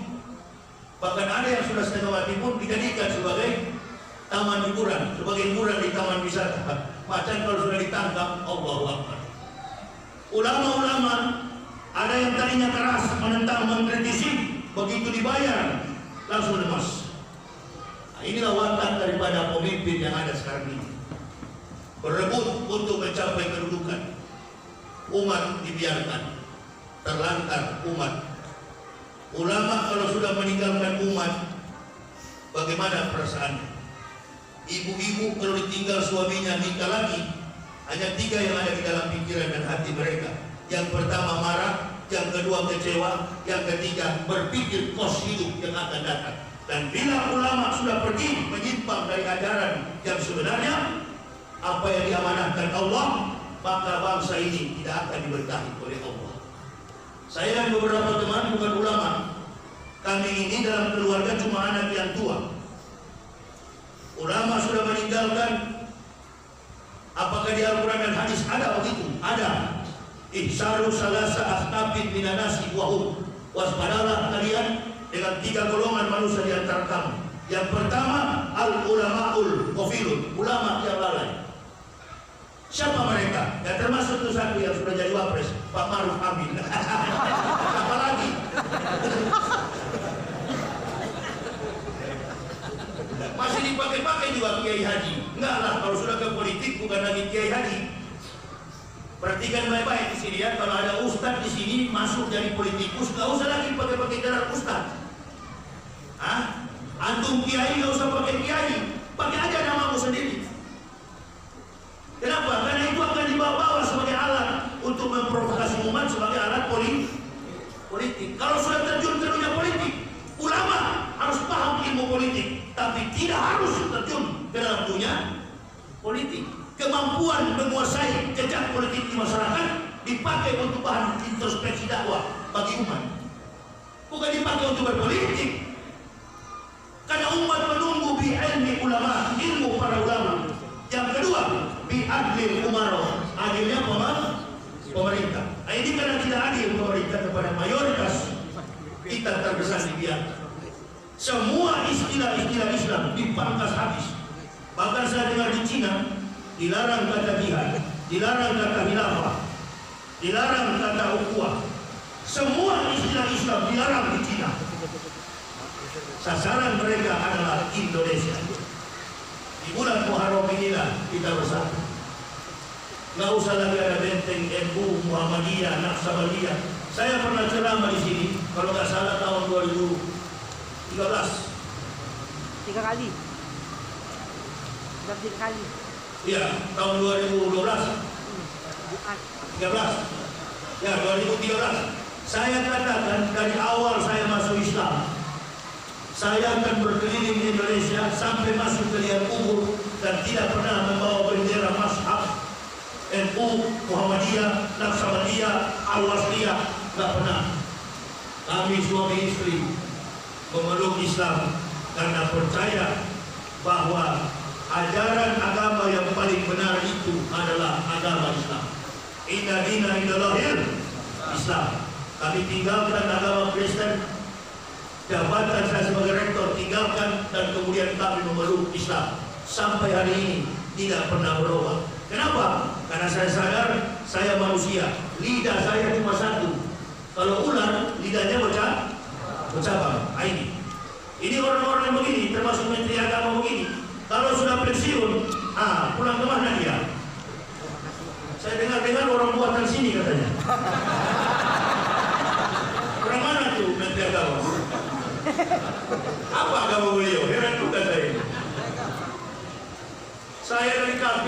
bahkan ada yang sudah setengah mati pun dijadikan sebagai taman hiburan, sebagai hiburan di taman wisata. Macam kalau sudah ditangkap, Allahu Akbar. Ulama-ulama ada yang tadinya keras menentang, mengkritisi, begitu dibayar langsung lemas. Nah, inilah watak daripada pemimpin yang ada sekarang ini. Berebut untuk mencapai kedudukan. Umat dibiarkan terlantar umat. Ulama kalau sudah meninggalkan umat, bagaimana perasaannya? Ibu-ibu kalau ditinggal suaminya nikah lagi, hanya 3 yang ada di dalam pikiran dan hati mereka. Yang pertama marah, yang kedua kecewa, yang ketiga berpikir kos hidup yang akan datang. Dan bila ulama sudah pergi menyimpang dari ajaran yang sebenarnya, apa yang diamanahkan Allah, maka bangsa ini tidak akan diberkahi oleh Allah. Saya dan beberapa teman bukan ulama, kami ini dalam keluarga cuma anak yang tua. Ulama sudah meninggalkan. Apakah di Al-Quran dan hadis ada begitu? Ada. Ihsaru salasa asnafin minanasi wahum. Waspadalah kalian dengan 3 golongan manusia di antara kamu. Yang pertama, al-ulama'ul qafilun, ulama yang lalai. Siapa mereka? Ya termasuk itu satu yang sudah jadi wapres, Pak Maruf Amin. Apalagi? Masih dipakai-pakai juga Kiai Haji. Enggak lah, kalau sudah ke politik bukan lagi Kiai Haji. Perhatikan baik-baik di sini ya. Kalau ada ustadz di sini masuk jadi politikus, nggak usah lagi pakai gelar ustadz. Antum kiai nggak usah pakai kiai, pakai aja namamu sendiri. Kenapa? Karena itu akan dibawa-bawa sebagai alat untuk memprovokasi umat, sebagai alat politik. Kalau sudah terjun ke dunia politik, ulama harus paham ilmu politik, tapi tidak harus terjun ke dalam dunia politik. Kemampuan menguasai jejak politik di masyarakat dipakai untuk bahan introspeksi dakwah bagi umat, bukan dipakai untuk berpolitik. Karena umat menunggu bi ilmi ulama, ilmu para ulama. Yang kedua, bi adlil umaro, adilnya pemerintah. Nah, ini karena tidak adil pemerintah kepada mayoritas kita terbesar di biar. Semua istilah-istilah Islam dipangkas habis. Bahkan saya dengar di Cina dilarang kata jihad, dilarang kata khilafah, dilarang kata ukhuwah. Semua istilah Islam dilarang di Cina. Sasaran mereka adalah Indonesia. Di bulan Muharram inilah kita bersatu. Nggak usah lagi ada benteng NU, Muhammadiyah, Naqsabandiyah. Saya pernah ceramah di sini, kalau nggak salah tahun 2013. 3 kali. 3 kali. Iya, tahun 2012. 13. Ya, 2013. Saya katakan dari awal saya masuk Islam, saya akan berkeliling Indonesia sampai masuk ke liang kubur dan tidak pernah membawa bendera mazhab NU, Muhammadiyah, Naqsabandiyah, Al-Wasliyah, tidak pernah. Kami suami istri memeluk Islam karena percaya bahwa ajaran agama yang paling benar itu adalah agama Islam. Inna dina indallahil Islam. Kami tinggalkan agama Kristen, jabatan saya sebagai rektor tinggalkan, dan kemudian kami memeluk Islam. Sampai hari ini tidak pernah berubah. Kenapa? Karena saya sadar saya manusia, lidah saya cuma satu. Kalau ular, lidahnya bercabang. Ini orang-orang begini, termasuk menteri agama begini. Kalau sudah pensiun, pulang kemana dia? Saya dengar orang buatan sini katanya. Orang mana tuh menteri agama? Apa agama beliau? Heran juga saya.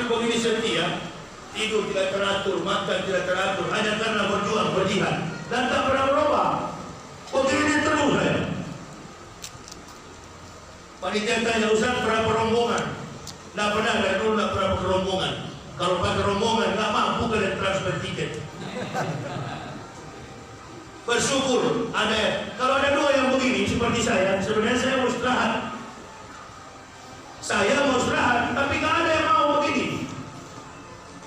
Tapi begini setia, tidur tidak teratur, makan tidak teratur, hanya karena berjuang, berjihad, dan tak pernah berubah. Begini terus saya. Panitia tanya, Ustaz berapa rombongan? Tidak pernah, dari dulu tidak pernah pakai rombongan. Kalau pakai rombongan, nggak mampu kalian transfer tiket. Bersyukur ada. Kalau ada dua yang begini seperti saya, sebenarnya saya mau istirahat. Saya mau istirahat, tapi nggak ada yang mau begini.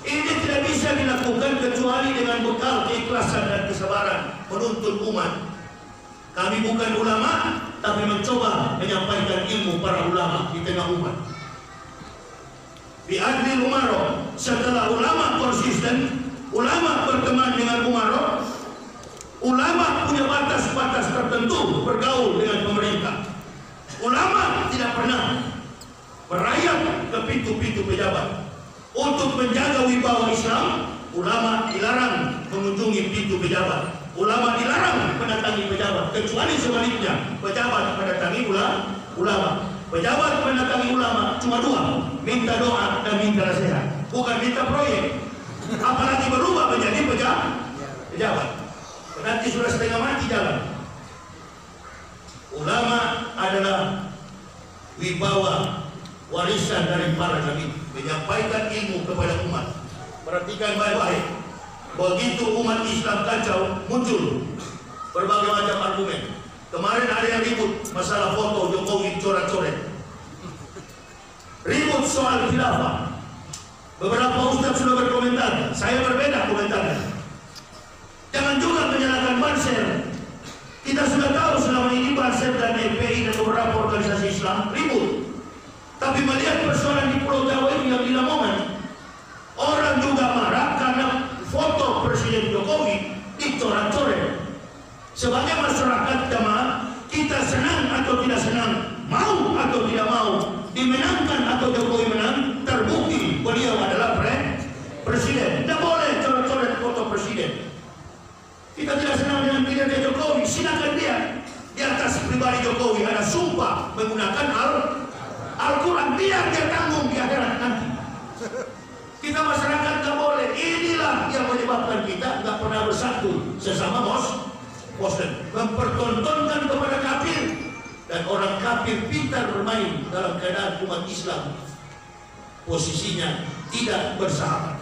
Ini tidak bisa dilakukan kecuali dengan bekal keikhlasan dan kesabaran menuntun umat. Kami bukan ulama, tapi mencoba menyampaikan ilmu para ulama di tengah umat. Di adli umaro, setelah ulama konsisten, ulama berteman dengan umaro, ulama punya batas-batas tertentu bergaul dengan pemerintah. Ulama tidak pernah merayap ke pintu-pintu pejabat. Untuk menjaga wibawa Islam, ulama dilarang mengunjungi pintu pejabat. Ulama dilarang mendatangi pejabat, kecuali sebaliknya, pejabat mendatangi ulama. Pejabat mendatangi ulama cuma dua, minta doa dan minta nasihat, bukan minta proyek. Apalagi berubah menjadi pejabat. Nanti sudah setengah mati jalan. Ulama adalah wibawa warisan dari para nabi, menyampaikan ilmu kepada umat. Perhatikan baik-baik. Begitu umat Islam kacau, muncul berbagai macam argumen. Kemarin ada yang ribut masalah foto Jokowi coret-coret, ribut soal khilafah. Beberapa ustaz sudah berkomentar, saya berbeda komentarnya. Jangan juga menyalahkan Banser. Kita sudah tahu selama ini Banser dan FPI dan beberapa organisasi Islam ribut. Tapi melihat persoalan di Pulau Jawa ini yang di Lamongan, orang juga marah karena foto Presiden Jokowi dicoret-coret. Sebagai masyarakat jamaah, kita senang atau tidak senang, mau atau tidak mau, dimenangkan atau Jokowi menang, terbukti beliau adalah presiden. Tidak boleh coret-coret foto presiden. Kita tidak senang dengan kinerja Jokowi, silakan dia. Di atas pribadi Jokowi ada sumpah menggunakan Al-Quran, biar dia tanggung di akhirat nanti. Kita masyarakat tak boleh. Inilah yang menyebabkan kita tak pernah bersatu sesama Muslim, mempertontonkan kepada kafir, dan orang kafir pintar bermain dalam keadaan umat Islam posisinya tidak bersahabat.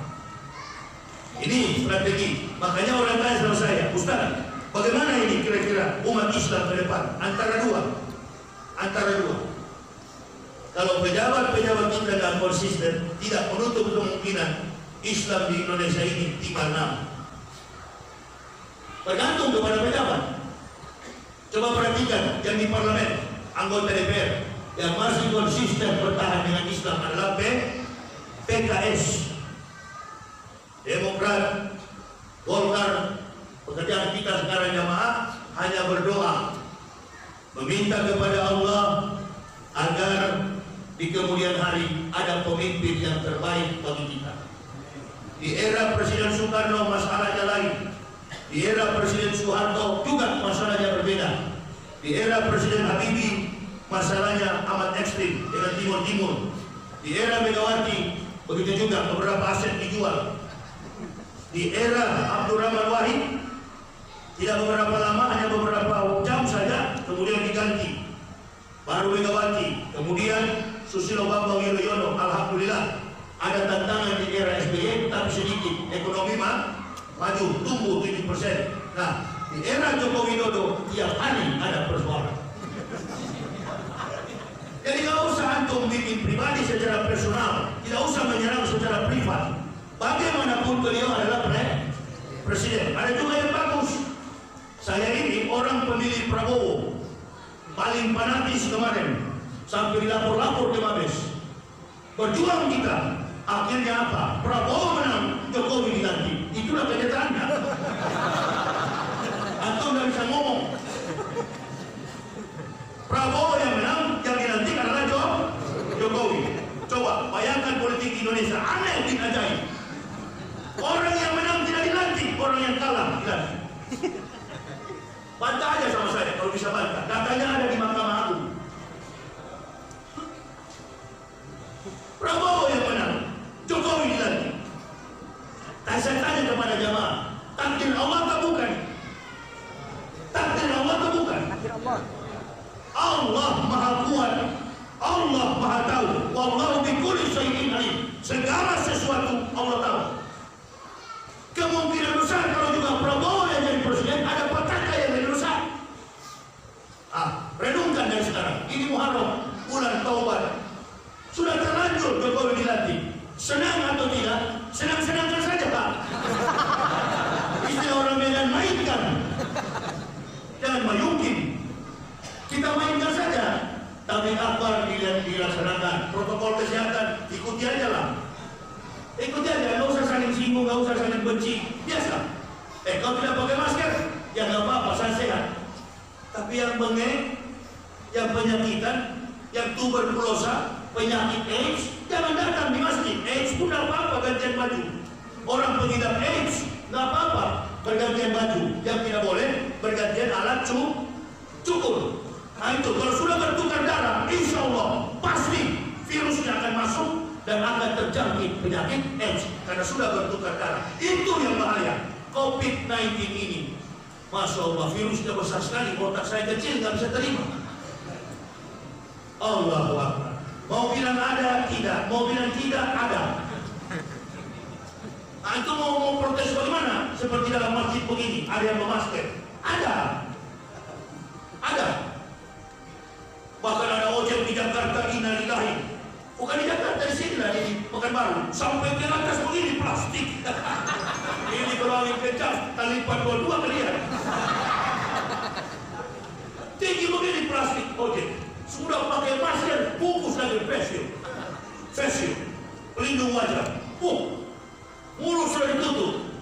Ini strategi. Makanya orang tanya sama saya, Ustaz, bagaimana ini kira-kira umat Islam ke depan? Antara dua. Kalau pejabat-pejabat kita tidak konsisten, tidak menutup kemungkinan Islam di Indonesia ini tinggal 6. Bergantung kepada pejabat. Coba perhatikan yang di parlemen, anggota DPR yang masih konsisten bertahan dengan Islam adalah PKS, Demokrat, Golkar. Pekerjaan kita sekarang jamaah hanya berdoa, meminta kepada Allah agar di kemudian hari ada pemimpin yang terbaik bagi kita. Di era Presiden Soekarno masalahnya lain. Di era Presiden Soeharto juga masalahnya berbeda. Di era Presiden Habibie masalahnya amat ekstrim dengan Timur. Di era Megawati begitu juga, beberapa aset dijual. Di era Abdurrahman Wahid tidak beberapa lama, hanya beberapa jam saja, kemudian diganti. Baru Megawati, kemudian Susilo Bambang Yudhoyono. Alhamdulillah ada tantangan di era SBY, tapi sedikit ekonomi maju, tumbuh 7%. Nah, di era Joko Widodo tiap hari ada persoalan. Jadi nggak usah antum bikin pribadi secara personal, tidak usah menyerang secara privat. Bagaimanapun beliau adalah presiden. Ada juga yang bagus. Saya ini orang pemilih Prabowo, paling fanatis kemarin, sampai dilapor-lapor ke Mabes. Berjuang kita, akhirnya apa? Prabowo menang, Jokowi diganti. Itulah kenyataannya. Atau nggak bisa ngomong. Prabowo yang menang, yang dilantik adalah Jokowi. Coba bayangkan politik Indonesia, aneh bin ajaib. Orang yang menang tidak dilantik, orang yang kalah dilantik. Bantah aja sama saya kalau bisa bantah. Datanya ada di Mahkamah Agung. Prabowo yang menang, Jokowi kepada jamaah. Takdir Allah atau bukan? Takdir Allah atau bukan? Takdir Allah. Allah Maha Kuat, Allah Maha Tahu. Wallahu bikulli syai'in alim. Segala sesuatu Allah tahu. Kemungkinan besar kalau juga Prabowo yang jadi presiden, ada petaka yang jadi rusak. Renungkan dari sekarang. Ini Muharram, bulan Taubat. Sudah terlanjur Jokowi dilantik. Senang atau tidak? Senang-senangkan saja, Pak. Istilah orang Medan, mainkan. Jangan mayungkin. Kita mainkan saja. Tablik akbar dilaksanakan. Protokol kesehatan, ikuti aja lah. Ikuti aja, nggak usah saling singgung, nggak usah saling benci. Biasa. Kalau tidak pakai masker, ya nggak apa-apa, saya sehat. Tapi yang bengek, yang penyakitan, yang tuberkulosa, penyakit AIDS, jangan datang di masjid. AIDS pun nggak apa-apa, gantian baju. Orang pengidap AIDS, nggak apa-apa, bergantian baju. Yang tidak boleh, bergantian alat cukur. Nah itu, kalau sudah bertukar darah, insya Allah, pasti virusnya akan masuk dan akan terjangkit penyakit AIDS. Karena sudah bertukar darah. Itu yang bahaya. COVID-19 ini. Masya Allah, virusnya besar sekali. Otak saya kecil, nggak bisa terima. Allahu Akbar. Mau bilang ada, tidak. Mau bilang tidak, ada. Nah itu mau protes bagaimana? Seperti dalam masjid begini, ada yang memasker. Ada. Bahkan ada ojek di Jakarta, innalillahi. Bukan di Jakarta, di sini lah, di Pekanbaru. Sampai ke atas begini, plastik. Ini kalau angin kencang, tali lipat dua kalian. Tinggi begini plastik ojek. Sudah pakai masker, bungkus lagi facial, pelindung wajah. Mulut sudah ditutup.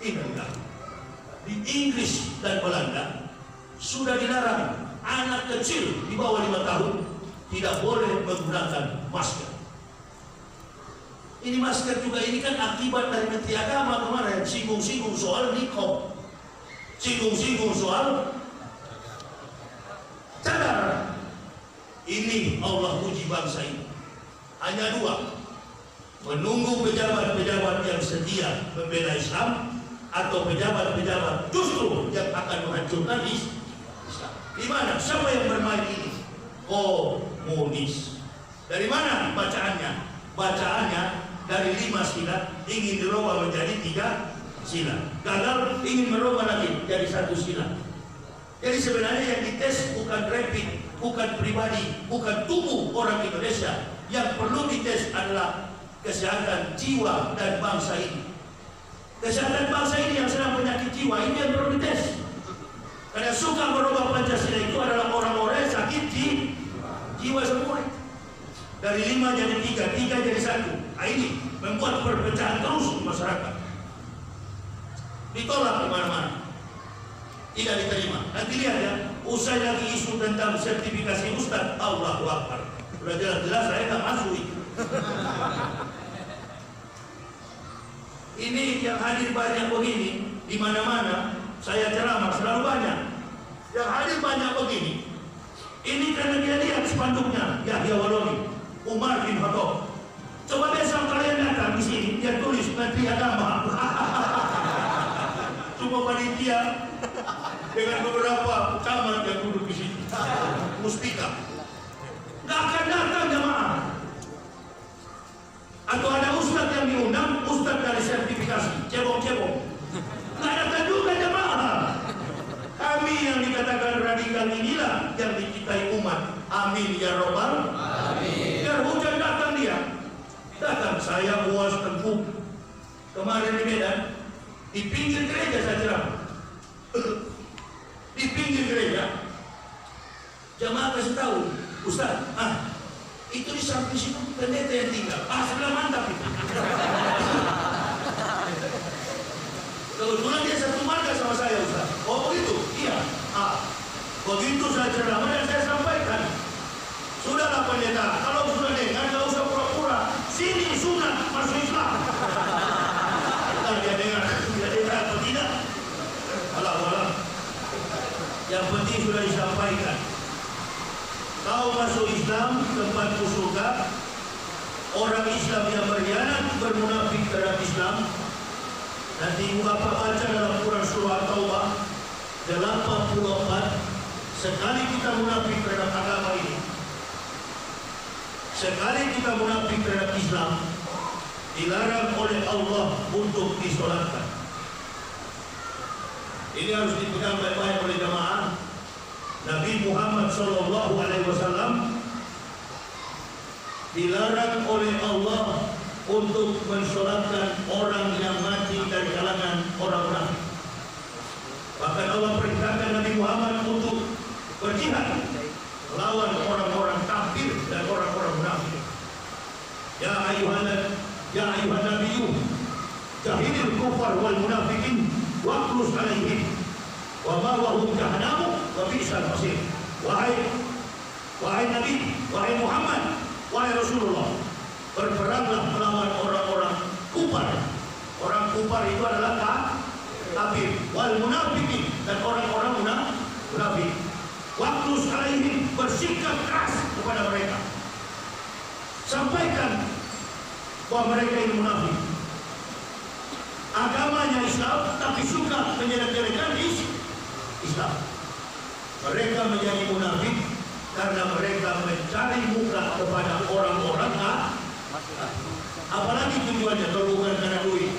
Ingat, di Inggris dan Belanda sudah dilarang anak kecil di bawah 5 tahun tidak boleh menggunakan masker. Ini masker juga ini kan akibat dari Menteri Agama kemarin singgung-singgung soal niqab, singgung-singgung soal cadar. Ini Allah uji bangsa ini. Hanya 2. Menunggu pejabat-pejabat yang setia membela Islam atau pejabat-pejabat justru yang akan menghancurkan Islam. Di mana? Siapa yang bermain ini? Komunis. Dari mana bacaannya? Bacaannya dari 5 sila ingin dirubah menjadi 3 sila. Gagal ingin merubah lagi jadi 1 sila. Jadi sebenarnya yang dites bukan rapid, bukan pribadi, bukan tubuh orang Indonesia. Yang perlu dites adalah kesehatan jiwa dan bangsa ini. Kesehatan bangsa ini yang sedang penyakit jiwa ini yang perlu dites. Karena suka merubah Pancasila itu adalah orang-orang yang sakit jiwa semua. Dari 5 jadi 3, 3 jadi 1. Nah ini membuat perpecahan terus di masyarakat. Ditolak kemana-mana. Tidak diterima. Nanti lihat ya, usai lagi isu tentang sertifikasi Ustadz, Allahu Akbar. Sudah jelas-jelas saya nggak masuk itu. Ini yang hadir banyak begini, di mana-mana saya ceramah selalu banyak. Yang hadir banyak begini, ini karena dia lihat spanduknya Yahya Waloni, Umar bin Khattab. Coba besok kalian datang di sini, dia tulis Menteri Agama. Cuma panitia dengan beberapa camat yang duduk di sini, muspika. Nggak akan datang jamaah. Atau ada ustadz yang diundang, ustadz dari sertifikasi, cebong-cebong. Nggak datang juga jamaah. Kami yang dikatakan radikal inilah yang dicintai umat. Amin ya robbal. Amin. Biar hujan datang dia. Datang saya Buas Tengku. Kemarin di Medan, di pinggir gereja saya ceramah. Di pinggir gereja, jamaah kasih tahu, Ustaz, itu di samping situ pendeta yang tinggal. Sebelah mantap itu. Kebetulan dia satu marga sama saya, Ustaz. Oh begitu? Iya. Begitu saya ceramah dan saya sampaikan. Sudahlah pendeta, kalau sudah dengar nggak usah pura-pura. Sini sunat masuk Islam. Entah dia dengar atau tidak. Alah. Yang penting sudah disampaikan. Kau masuk Islam, tempatmu surga. Orang Islam yang berkhianat, bermunafik terhadap Islam, Nanti ibu bapak baca dalam Quran surah Taubah 84. Sekali kita munafik terhadap agama ini, sekali kita munafik terhadap Islam, dilarang oleh Allah untuk disolatkan. Ini harus dipegang baik-baik oleh jamaah. Nabi Muhammad SAW dilarang oleh Allah untuk mensolatkan orang yang mati dari kalangan orang munafik. Bahkan Allah perintahkan Nabi Muhammad untuk berjihad melawan orang-orang kafir dan orang-orang munafik. Ya ayuhan nabiyyu jahidil kufar wal munafikin waqlus alaihim wa ma'wahum jahannamu wa bi'sal masir. Wahai Nabi, wahai Muhammad, wahai Rasulullah, berperanglah melawan orang-orang kufar. Orang kufar itu adalah kafir, wal munafikin, dan orang-orang munafik. Waqlus alaihim, bersikap keras kepada mereka. Sampaikan bahwa mereka ini munafik. Agamanya Islam, tapi suka menjelek-jelekan Islam. Mereka menjadi munafik karena mereka mencari muka kepada orang-orang apalagi tujuannya kalau bukan karena duit.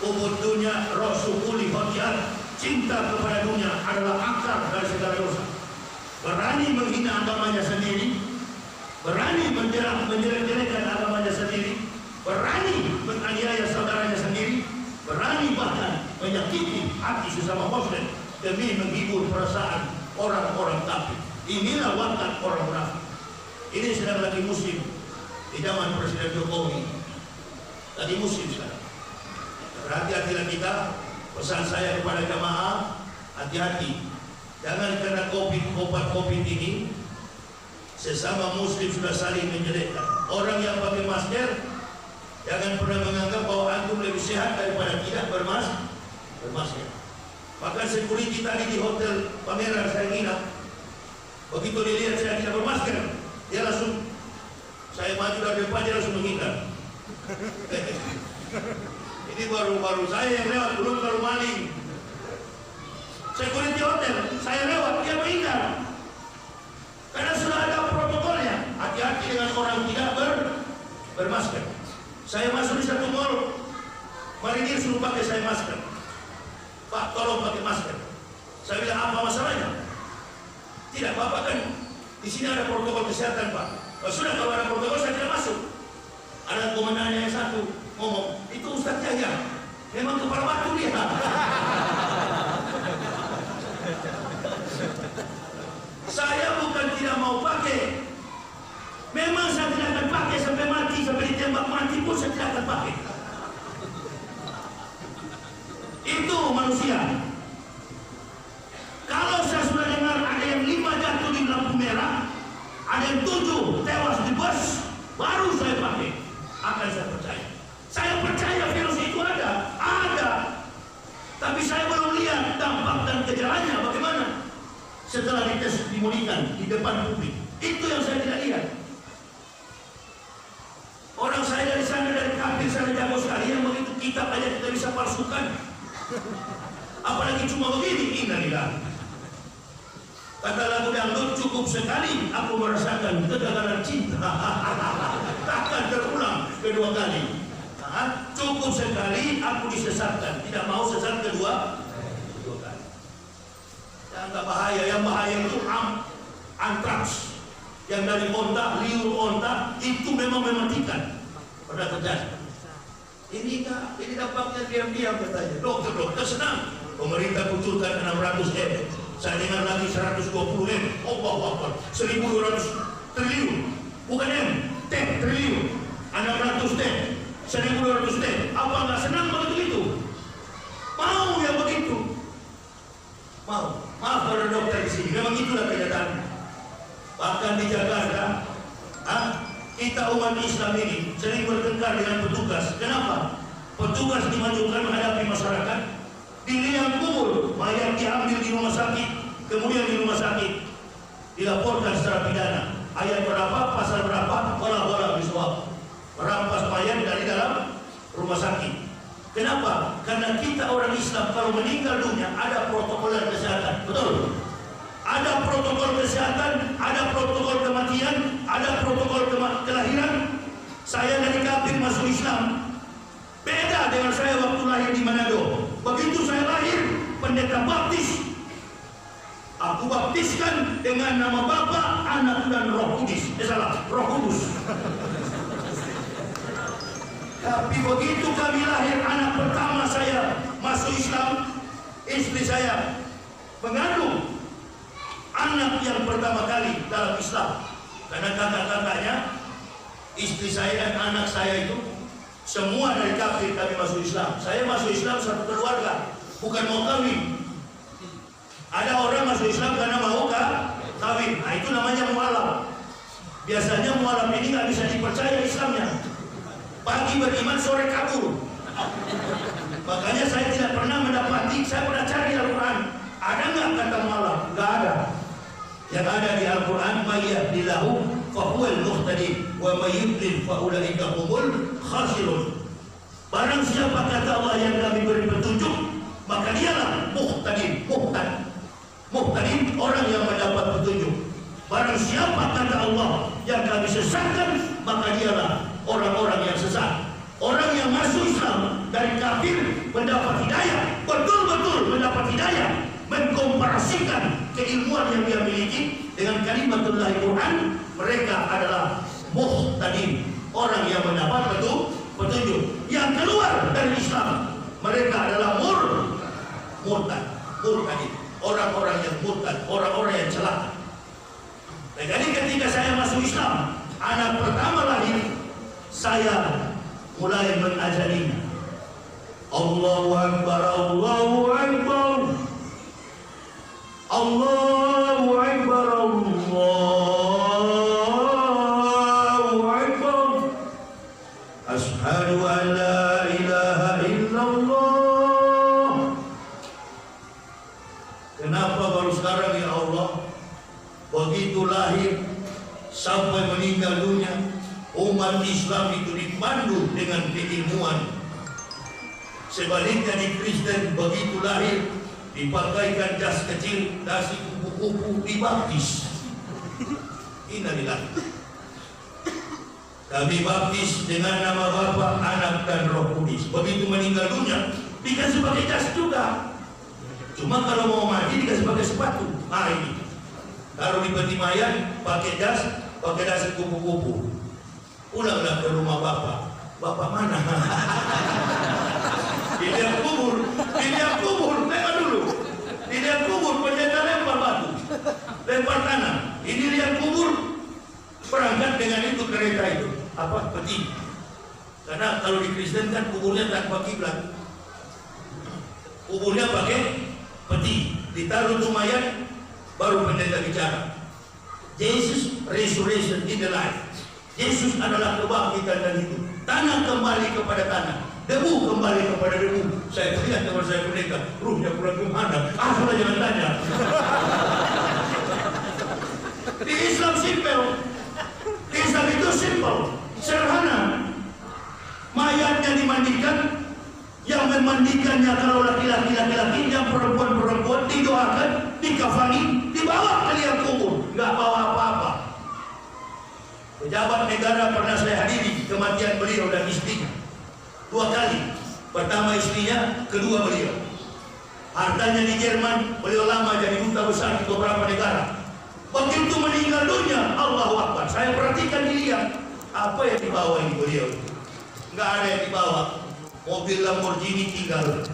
Ubud dunia rasukuli hotiat, cinta kepada dunia adalah akar dari segala dosa. Berani menghina agamanya sendiri, berani menjelek-jelekan agamanya sendiri, berani menganiaya saudaranya sendiri, berani bahkan menyakiti hati sesama muslim demi menghibur perasaan orang-orang kafir. Inilah watak orang munafik. Ini sedang lagi musim di zaman Presiden Jokowi. Lagi musim sekarang. Hati-hatilah kita. Pesan saya kepada jamaah, hati-hati. Jangan karena COVID ini sesama muslim sudah saling menjelekkan. Orang yang pakai masker jangan pernah menganggap bahwa antum lebih sehat daripada tidak bermasker. Bahkan security tadi di hotel Pangeran saya nginap, begitu dia lihat saya tidak bermasker, dia langsung, saya maju dari depan, dia langsung menghindar. Ini baru saya yang lewat, belum baru maling. Security hotel, saya lewat, dia menghindar. Karena sudah ada protokolnya. Hati-hati dengan orang tidak bermasker. Saya masuk di satu mall, marinir suruh pakai saya masker. Pak, tolong pakai masker. Saya bilang, apa masalahnya? Tidak, Bapak kan di sini ada protokol kesehatan, Pak. Sudah, kalau ada protokol saya tidak masuk. Ada komandannya yang satu ngomong, itu Ustaz Yahya, memang kepala batu dia. Saya bukan tidak mau pakai. Memang saya tidak akan pakai sampai mati, sampai ditembak mati pun saya tidak akan pakai. Itu manusia. Kalau saya sudah dengar ada yang 5 jatuh di lampu merah, ada yang 7 tewas di bus, baru saya pakai. Akan saya percaya. Saya percaya virus itu ada. Tapi saya belum lihat dampak dan gejalanya bagaimana setelah dites dimulihkan di depan publik. Itu yang saya tidak lihat. Orang saya dari sana, dari kafir sana jago sekali, yang begitu kitab aja kita bisa palsukan. Apalagi cuma begini, innalillah. Kata lagu dangdut, cukup sekali aku merasakan kegagalan cinta. Takkan terulang kedua kali. Cukup sekali aku disesatkan, tidak mau sesat kedua kali. Yang tak bahaya, yang bahaya itu antraks. Yang dari onta, liur onta, itu memang mematikan. Pernah terjadi. Ini dampaknya diam-diam katanya. Dokter senang. Pemerintah kucurkan 600 M. Saya dengar lagi 120 M. Allah Akbar. 1.200 triliun. Bukan M, T triliun. 600 T, 1.200 T. Apa nggak senang begitu itu? Mau yang begitu? Mau. Maaf para dokter di sini. Memang itulah kenyataannya. Bahkan di Jakarta, kita umat Islam ini sering bertengkar dengan petugas. Kenapa? Petugas dimajukan menghadapi masyarakat, di liang kubur, mayat diambil di rumah sakit, kemudian di rumah sakit dilaporkan secara pidana. Ayat berapa, pasal berapa, bola-bola disuap, merampas mayat dari dalam rumah sakit. Kenapa? Karena kita orang Islam kalau meninggal dunia ada protokol kesehatan, betul? Ada protokol kesehatan, ada protokol kematian, ada protokol kelahiran. Saya dari kafir masuk Islam. Beda dengan saya waktu lahir di Manado. Begitu saya lahir, pendeta baptis. Aku baptiskan dengan nama Bapa, Anak dan Roh Kudus. Roh Kudus. Tapi begitu kami lahir, anak pertama saya masuk Islam, istri saya mengandung anak yang pertama kali dalam Islam. Karena kakak-kakaknya, istri saya dan anak saya itu semua dari kafir, kami masuk Islam. Saya masuk Islam satu keluarga, bukan mau kawin. Ada orang masuk Islam karena mau kawin. Nah, itu namanya mualaf. Biasanya mualaf ini nggak bisa dipercaya Islamnya. Pagi beriman, sore kabur. Makanya saya tidak pernah mendapati, saya pernah cari Al-Quran. Ada nggak kata mualaf? Nggak ada. Yang ada di Al-Quran, mayyahdilahu fahuwal muhtadi wa mayyudlil faulaika humul khasirun. Barang siapa kata Allah yang kami beri petunjuk, maka dialah muhtadi, muhtadi orang yang mendapat petunjuk. Barang siapa kata Allah yang kami sesatkan, maka dialah orang-orang yang sesat. Orang yang masuk Islam dari kafir mendapat hidayah, betul-betul mendapat hidayah, mengkomparasikan keilmuan yang dia miliki dengan kalimatullah Quran. Mereka adalah muhtadin, orang yang mendapat petunjuk. Yang keluar dari Islam, mereka adalah murtadin, orang-orang yang murtad, orang-orang yang celaka. Nah, jadi ketika saya masuk Islam, anak pertama lahir, saya mulai mengajarinya. Allahu Akbar, Allahu Akbar, Allahu Akbar, Allahu Akbar, Ashhadu an la ilaha illallah. Kenapa baru sekarang ya Allah? Begitu lahir sampai meninggal dunia, umat Islam itu dipandu dengan keilmuan. Sebaliknya di Kristen, begitu lahir dipakaikan jas kecil, dasi kupu-kupu, dibaptis. Innalillah. Kami baptis dengan nama Bapa, Anak dan Roh Kudus. Begitu meninggal dunia dikasih pakai jas juga. Cuma kalau mau mati dikasih pakai sepatu. Nah ini. Kalau di peti mayat pakai jas, pakai dasi kupu-kupu. Pulanglah ke rumah Bapak. Bapak mana? Dilihat kubur, tengok dulu. Dilihat kubur, pendeta lempar batu, lempar tanah. Ini lihat kubur, berangkat dengan itu kereta itu. Apa? Peti. Karena kalau di Kristen kan kuburnya tanpa kiblat. Kuburnya pakai peti. Ditaruh tuh mayat, baru pendeta bicara. Jesus resurrection in the life. Yesus adalah kebangkitan dan hidup. Tanah kembali kepada tanah, debu kembali kepada debu. Saya lihat teman saya pendeta, ruhnya pulang ke mana? Sudah jangan tanya. Di Islam simpel. Di Islam itu simpel, sederhana. Mayatnya dimandikan, yang memandikannya kalau laki-laki, yang perempuan didoakan, dikafani, dibawa ke liang kubur, nggak bawa apa-apa. Pejabat negara pernah saya hadiri kematian beliau dan istrinya 2 kali. Pertama istrinya, kedua beliau. Hartanya di Jerman, beliau lama jadi duta besar di beberapa negara. Begitu meninggal dunia, Allahu Akbar. Saya perhatikan dilihat apa yang dibawa ini beliau. Nggak ada yang dibawa. Mobil Lamborghini tinggal,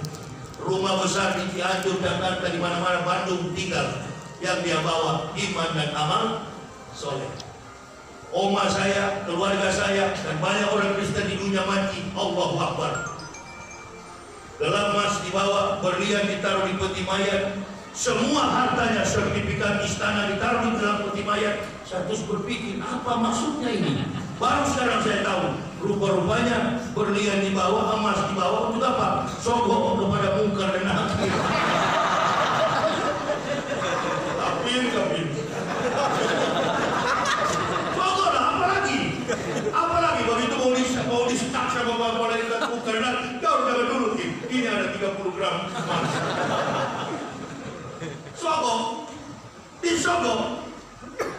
rumah besar di Cianjur, Jakarta, di mana-mana, Bandung tinggal. Yang dia bawa iman dan amal soleh. Oma saya, keluarga saya, dan banyak orang Kristen di dunia mati. Allahu Akbar. Gelang emas dibawa, berlian ditaruh di peti mayat, semua hartanya, sertifikat istana ditaruh di dalam peti mayat. Saya terus berpikir, apa maksudnya ini? Baru sekarang saya tahu, rupa-rupanya berlian dibawa, emas dibawa untuk apa? Sogok kepada mungkar dan nakir. Kafir. Apalagi begitu mau disetak sama malaikat karena kau jangan dulu, ini ada 30 gram emas. Sogok, disogok.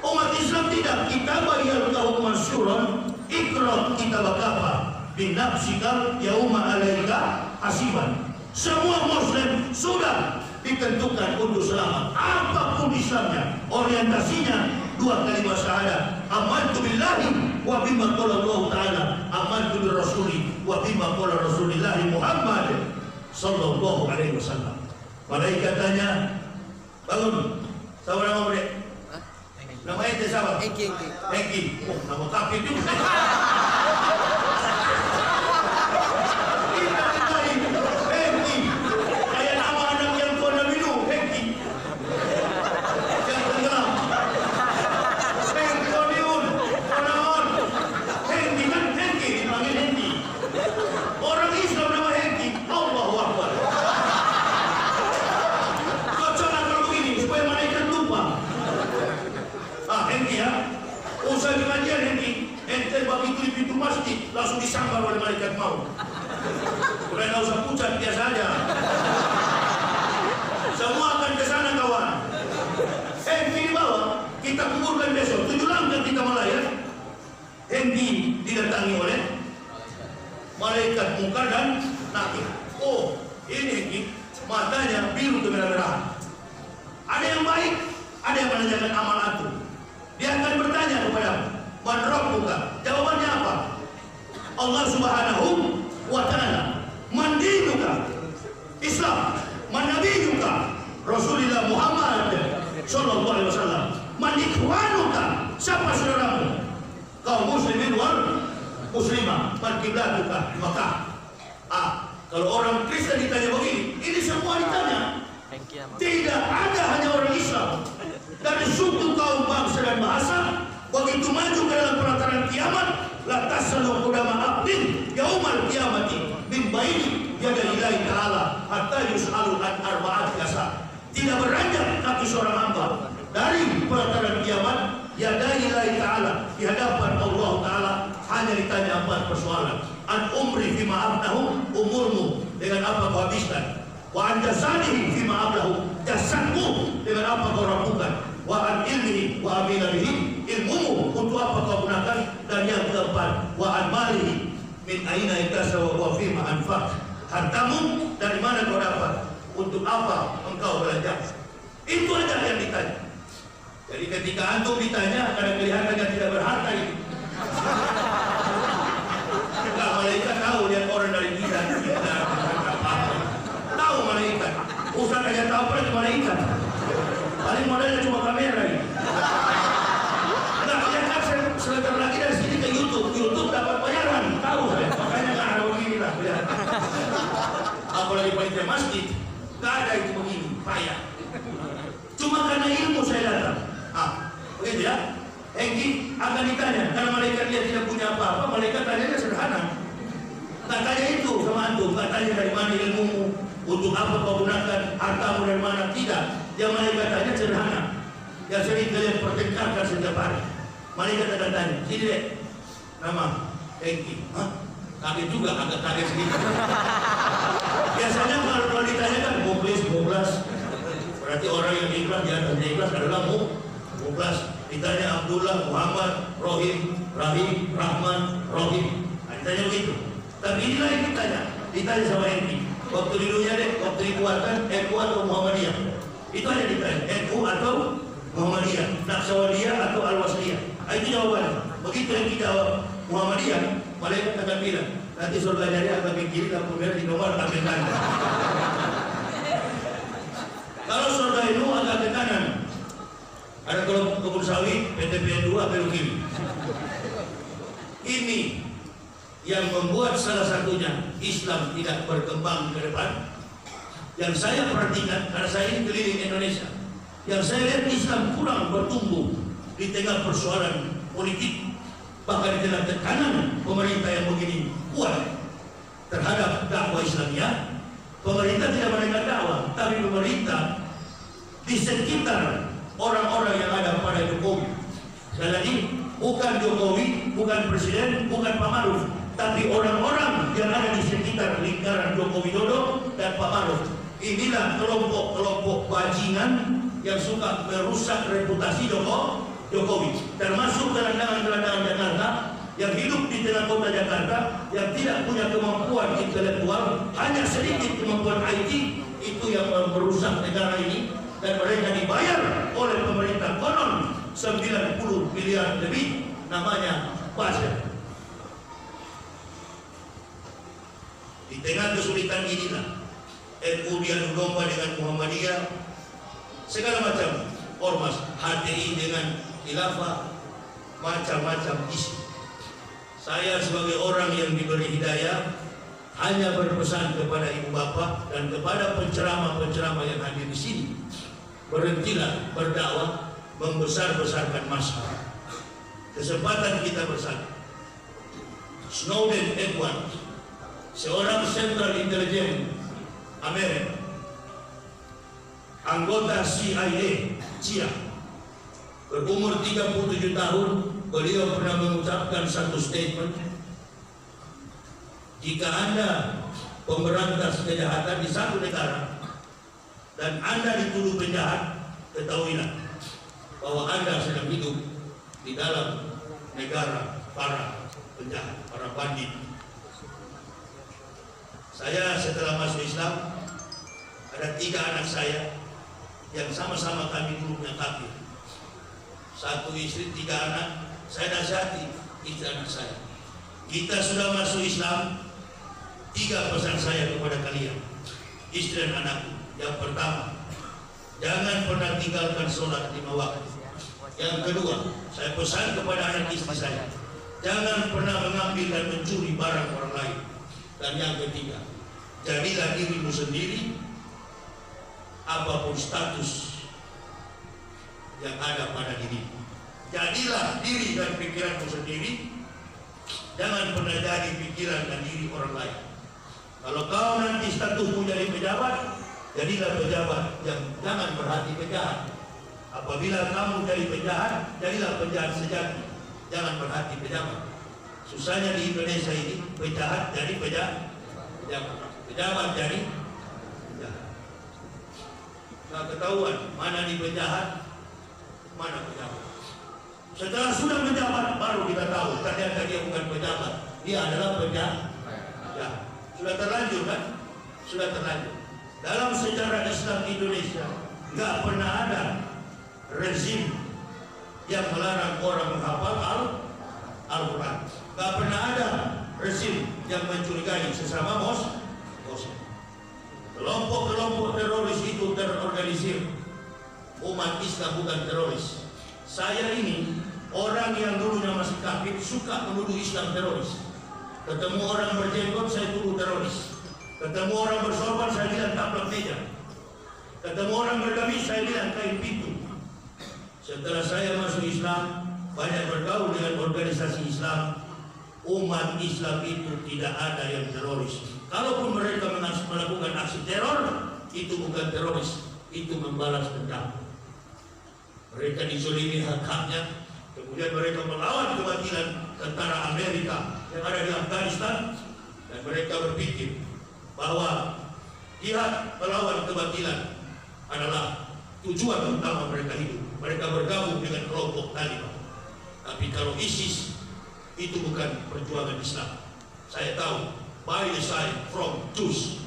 Umat Islam tidak, kita bayar tahu masyuran ikrar kita bakapa binafsika yauma alaika hasiban. Semua muslim sudah ditentukan untuk selamat apapun Islamnya, orientasinya dua kalimat syahadat, amantu billahi wa bima qala Allah taala, amantu bi rasuli wa bima qala Rasulullah Muhammad sallallahu alaihi wasallam. Malaikat tanya, bangun, siapa nama mereka? Nama ente siapa? Engki. Oh, nama kafir juga. Engki. Kayak nama anak yang kau nak minum, Engki. Yang tenggelam. Engkoniun, Onaon. Engki kan Engki, dipanggil Engki. Orang Islam nama Engki. Allahu Akbar. Kocoklah kalau begini supaya malaikat lupa. Hengki ya, usai pengajian Hengki, ente begitu di pintu masjid langsung disambar oleh malaikat maut. Udah nggak usah pucat, biasa aja. Semua akan ke sana kawan. Hengki di bawah, kita kuburkan besok. 7 langkah kita melayar. Hengki didatangi oleh malaikat munkar dan nakir. Oh, ini Hengki, matanya biru kemerah-merahan. Ada yang baik, ada yang menanyakan amal antum. Dia akan bertanya kepadamu, man rabbuka? Jawabannya apa? Allah Subhanahu wa ta'ala. Man dinuka? Islam. Man nabiyuka? Rasulullah Muhammad sallallahu alaihi wasallam. Man ikhwanuka? Siapa saudaramu? Kaum muslimin wal muslimah. Man kiblatuka? Maka kalau orang Kristen ditanya begini, ini semua ditanya. Tidak ada hanya orang Islam. Dari suku, kaum, bangsa dan bahasa, begitu maju ke dalam pelataran kiamat, la tasalu qudama abdin yaumal kiamati min baini yada ilahi ta'ala hatta yus'alu an arba'at yasa. Tidak beranjak kaki seorang hamba dari pelataran kiamat yada ilahi ta'ala, di hadapan Allah Ta'ala hanya ditanya 4 persoalan. An umri fima abnahu, umurmu dengan apa kau habiskan. Wa an jasadihi fima ablahu, jasadmu dengan apa kau rampungkan. Wa an ilmihi wa amila bihi, ilmumu untuk apa kau gunakan. Dan yang keempat, wa an malihi min aina iktasaba wa fima anfaq. Hartamu dari mana kau dapat, untuk apa engkau belanja. Itu aja yang ditanya. Jadi ketika antum ditanya, kadang kelihatan yang tidak berharta itu. Enggak, malaikat tahu lihat orang dari kita tahu malaikat. Ustaz aja tahu apa itu malaikat. Paling modalnya cuma kamera ini. Enggak, dia kan sebentar lagi dari sini ke YouTube dapat bayaran, tahu saya. Makanya nggak ada begini lah. Apalagi panitia masjid, nggak ada itu begini, payah. Cuma karena ilmu saya datang. Begitu ya. Engki akan ditanya, karena malaikat dia tidak punya apa-apa, malaikat tanya sederhana. Nggak tanya itu sama antum, nggak tanya dari mana ilmumu, untuk apa kau gunakan, hartamu dari mana, tidak. Yang malaikat tanya sederhana, yang sering kalian pertengkarkan setiap hari. Malaikat akan tanya, sini deh, nama Engki. Kaget juga, agak kaget sedikit. Biasanya kalau ditanyakan muklis, berarti orang yang ikhlas, di atas ikhlas adalah muklas. Ditanya Abdullah, Muhammad, Rohim, Rahim, Rahman, Rohim. Ditanya begitu. Tapi inilah yang ditanya sama Engki. Waktu di dunia deh, waktu dikuatkan NU atau Muhammadiyah. Itu aja ditanya, NU atau Muhammadiyah, Naqsawandiyah atau Al-Wasliyah. Itu jawabannya. Begitu Engki jawab Muhammadiyah, malaikat akan bilang, nanti surganya dia akan kiri, lampu merah di nomor ambil kanan. Kalau surga itu agak ke kanan, ada kalau kebun sawit, PTPN 2 belok kiri. Ini yang membuat salah satunya Islam tidak berkembang ke depan. Yang saya perhatikan, karena saya ini keliling Indonesia, yang saya lihat Islam kurang bertumbuh di tengah persoalan politik, bahkan di tengah tekanan pemerintah yang begini kuat terhadap dakwah Islamiyah. Pemerintah tidak menaikkan dakwah, tapi pemerintah di sekitar orang-orang yang ada pada Jokowi. Sekali lagi, bukan Jokowi, bukan Presiden, bukan Pak Maruf, tapi orang-orang yang ada di sekitar lingkaran Joko Widodo dan Pak Maruf. Inilah kelompok-kelompok bajingan yang suka merusak reputasi Jokowi, termasuk gelandangan-gelandangan Jakarta yang hidup di tengah kota Jakarta, yang tidak punya kemampuan intelektual, hanya sedikit kemampuan IT, itu yang merusak negara ini, dan mereka dibayar oleh pemerintah konon 90 miliar lebih, namanya buzzer. Di tengah kesulitan inilah NU diadu domba dengan Muhammadiyah, segala macam ormas, HTI dengan khilafah, macam-macam isu. Saya sebagai orang yang diberi hidayah hanya berpesan kepada ibu bapak dan kepada penceramah-penceramah yang hadir di sini, berhentilah berdakwah membesar-besarkan masalah. Kesempatan kita bersama. Snowden Edward, seorang Central Intelligence Amerika, anggota CIA, berumur 37 tahun, beliau pernah mengucapkan satu statement, jika Anda pemberantas kejahatan di satu negara dan Anda dituduh penjahat, ketahuilah bahwa Anda sedang hidup di dalam negara para penjahat, para bandit. Saya setelah masuk Islam, ada 3 anak saya yang sama-sama kami dulunya kafir. 1 istri, 3 anak. Saya nasihati istri anak saya. Kita sudah masuk Islam, 3 pesan saya kepada kalian, istri dan anakku. Yang pertama, jangan pernah tinggalkan sholat 5 waktu. Yang kedua, saya pesan kepada anak istri saya, jangan pernah mengambil dan mencuri barang orang lain. Dan yang ketiga, jadilah dirimu sendiri, apapun status yang ada pada dirimu. Jadilah diri dan pikiranmu sendiri, jangan pernah jadi pikiran dan diri orang lain. Kalau kau nanti statusmu jadi pejabat, jadilah pejabat yang jangan berhati penjahat. Apabila kamu jadi penjahat, jadilah penjahat sejati, jangan berhati pejabat. Susahnya di Indonesia ini, penjahat jadi pejabat jadi penjahat. Nah, ketahuan mana di penjahat, mana pejabat. Setelah sudah menjabat, baru kita tahu ternyata dia bukan pejabat, dia adalah penjahat. Ya, sudah terlanjur kan? Sudah terlanjur. Dalam sejarah Islam Indonesia, nggak pernah ada rezim yang melarang orang menghafal Al-Quran. Nggak pernah ada rezim yang mencurigai sesama Muslim. Kelompok-kelompok teroris itu terorganisir. Umat Islam bukan teroris. Saya ini orang yang dulunya masih kafir, suka menuduh Islam teroris. Ketemu orang berjenggot, saya tuduh teroris. Ketemu orang bersorban, saya bilang taplak meja. Ketemu orang bergamis, saya bilang kain pintu. Setelah saya masuk Islam, banyak bergaul dengan organisasi Islam, umat Islam itu tidak ada yang teroris. Kalaupun mereka melakukan aksi teror, itu bukan teroris, itu membalas dendam. Mereka dizolimi hak-haknya, kemudian mereka melawan kebatilan tentara Amerika yang ada di Afghanistan, dan mereka berpikir bahwa jihad melawan kebatilan adalah tujuan utama mereka hidup. Mereka bergabung dengan kelompok Taliban. Tapi kalau ISIS itu bukan perjuangan Islam. Saya tahu, by the side from Jews,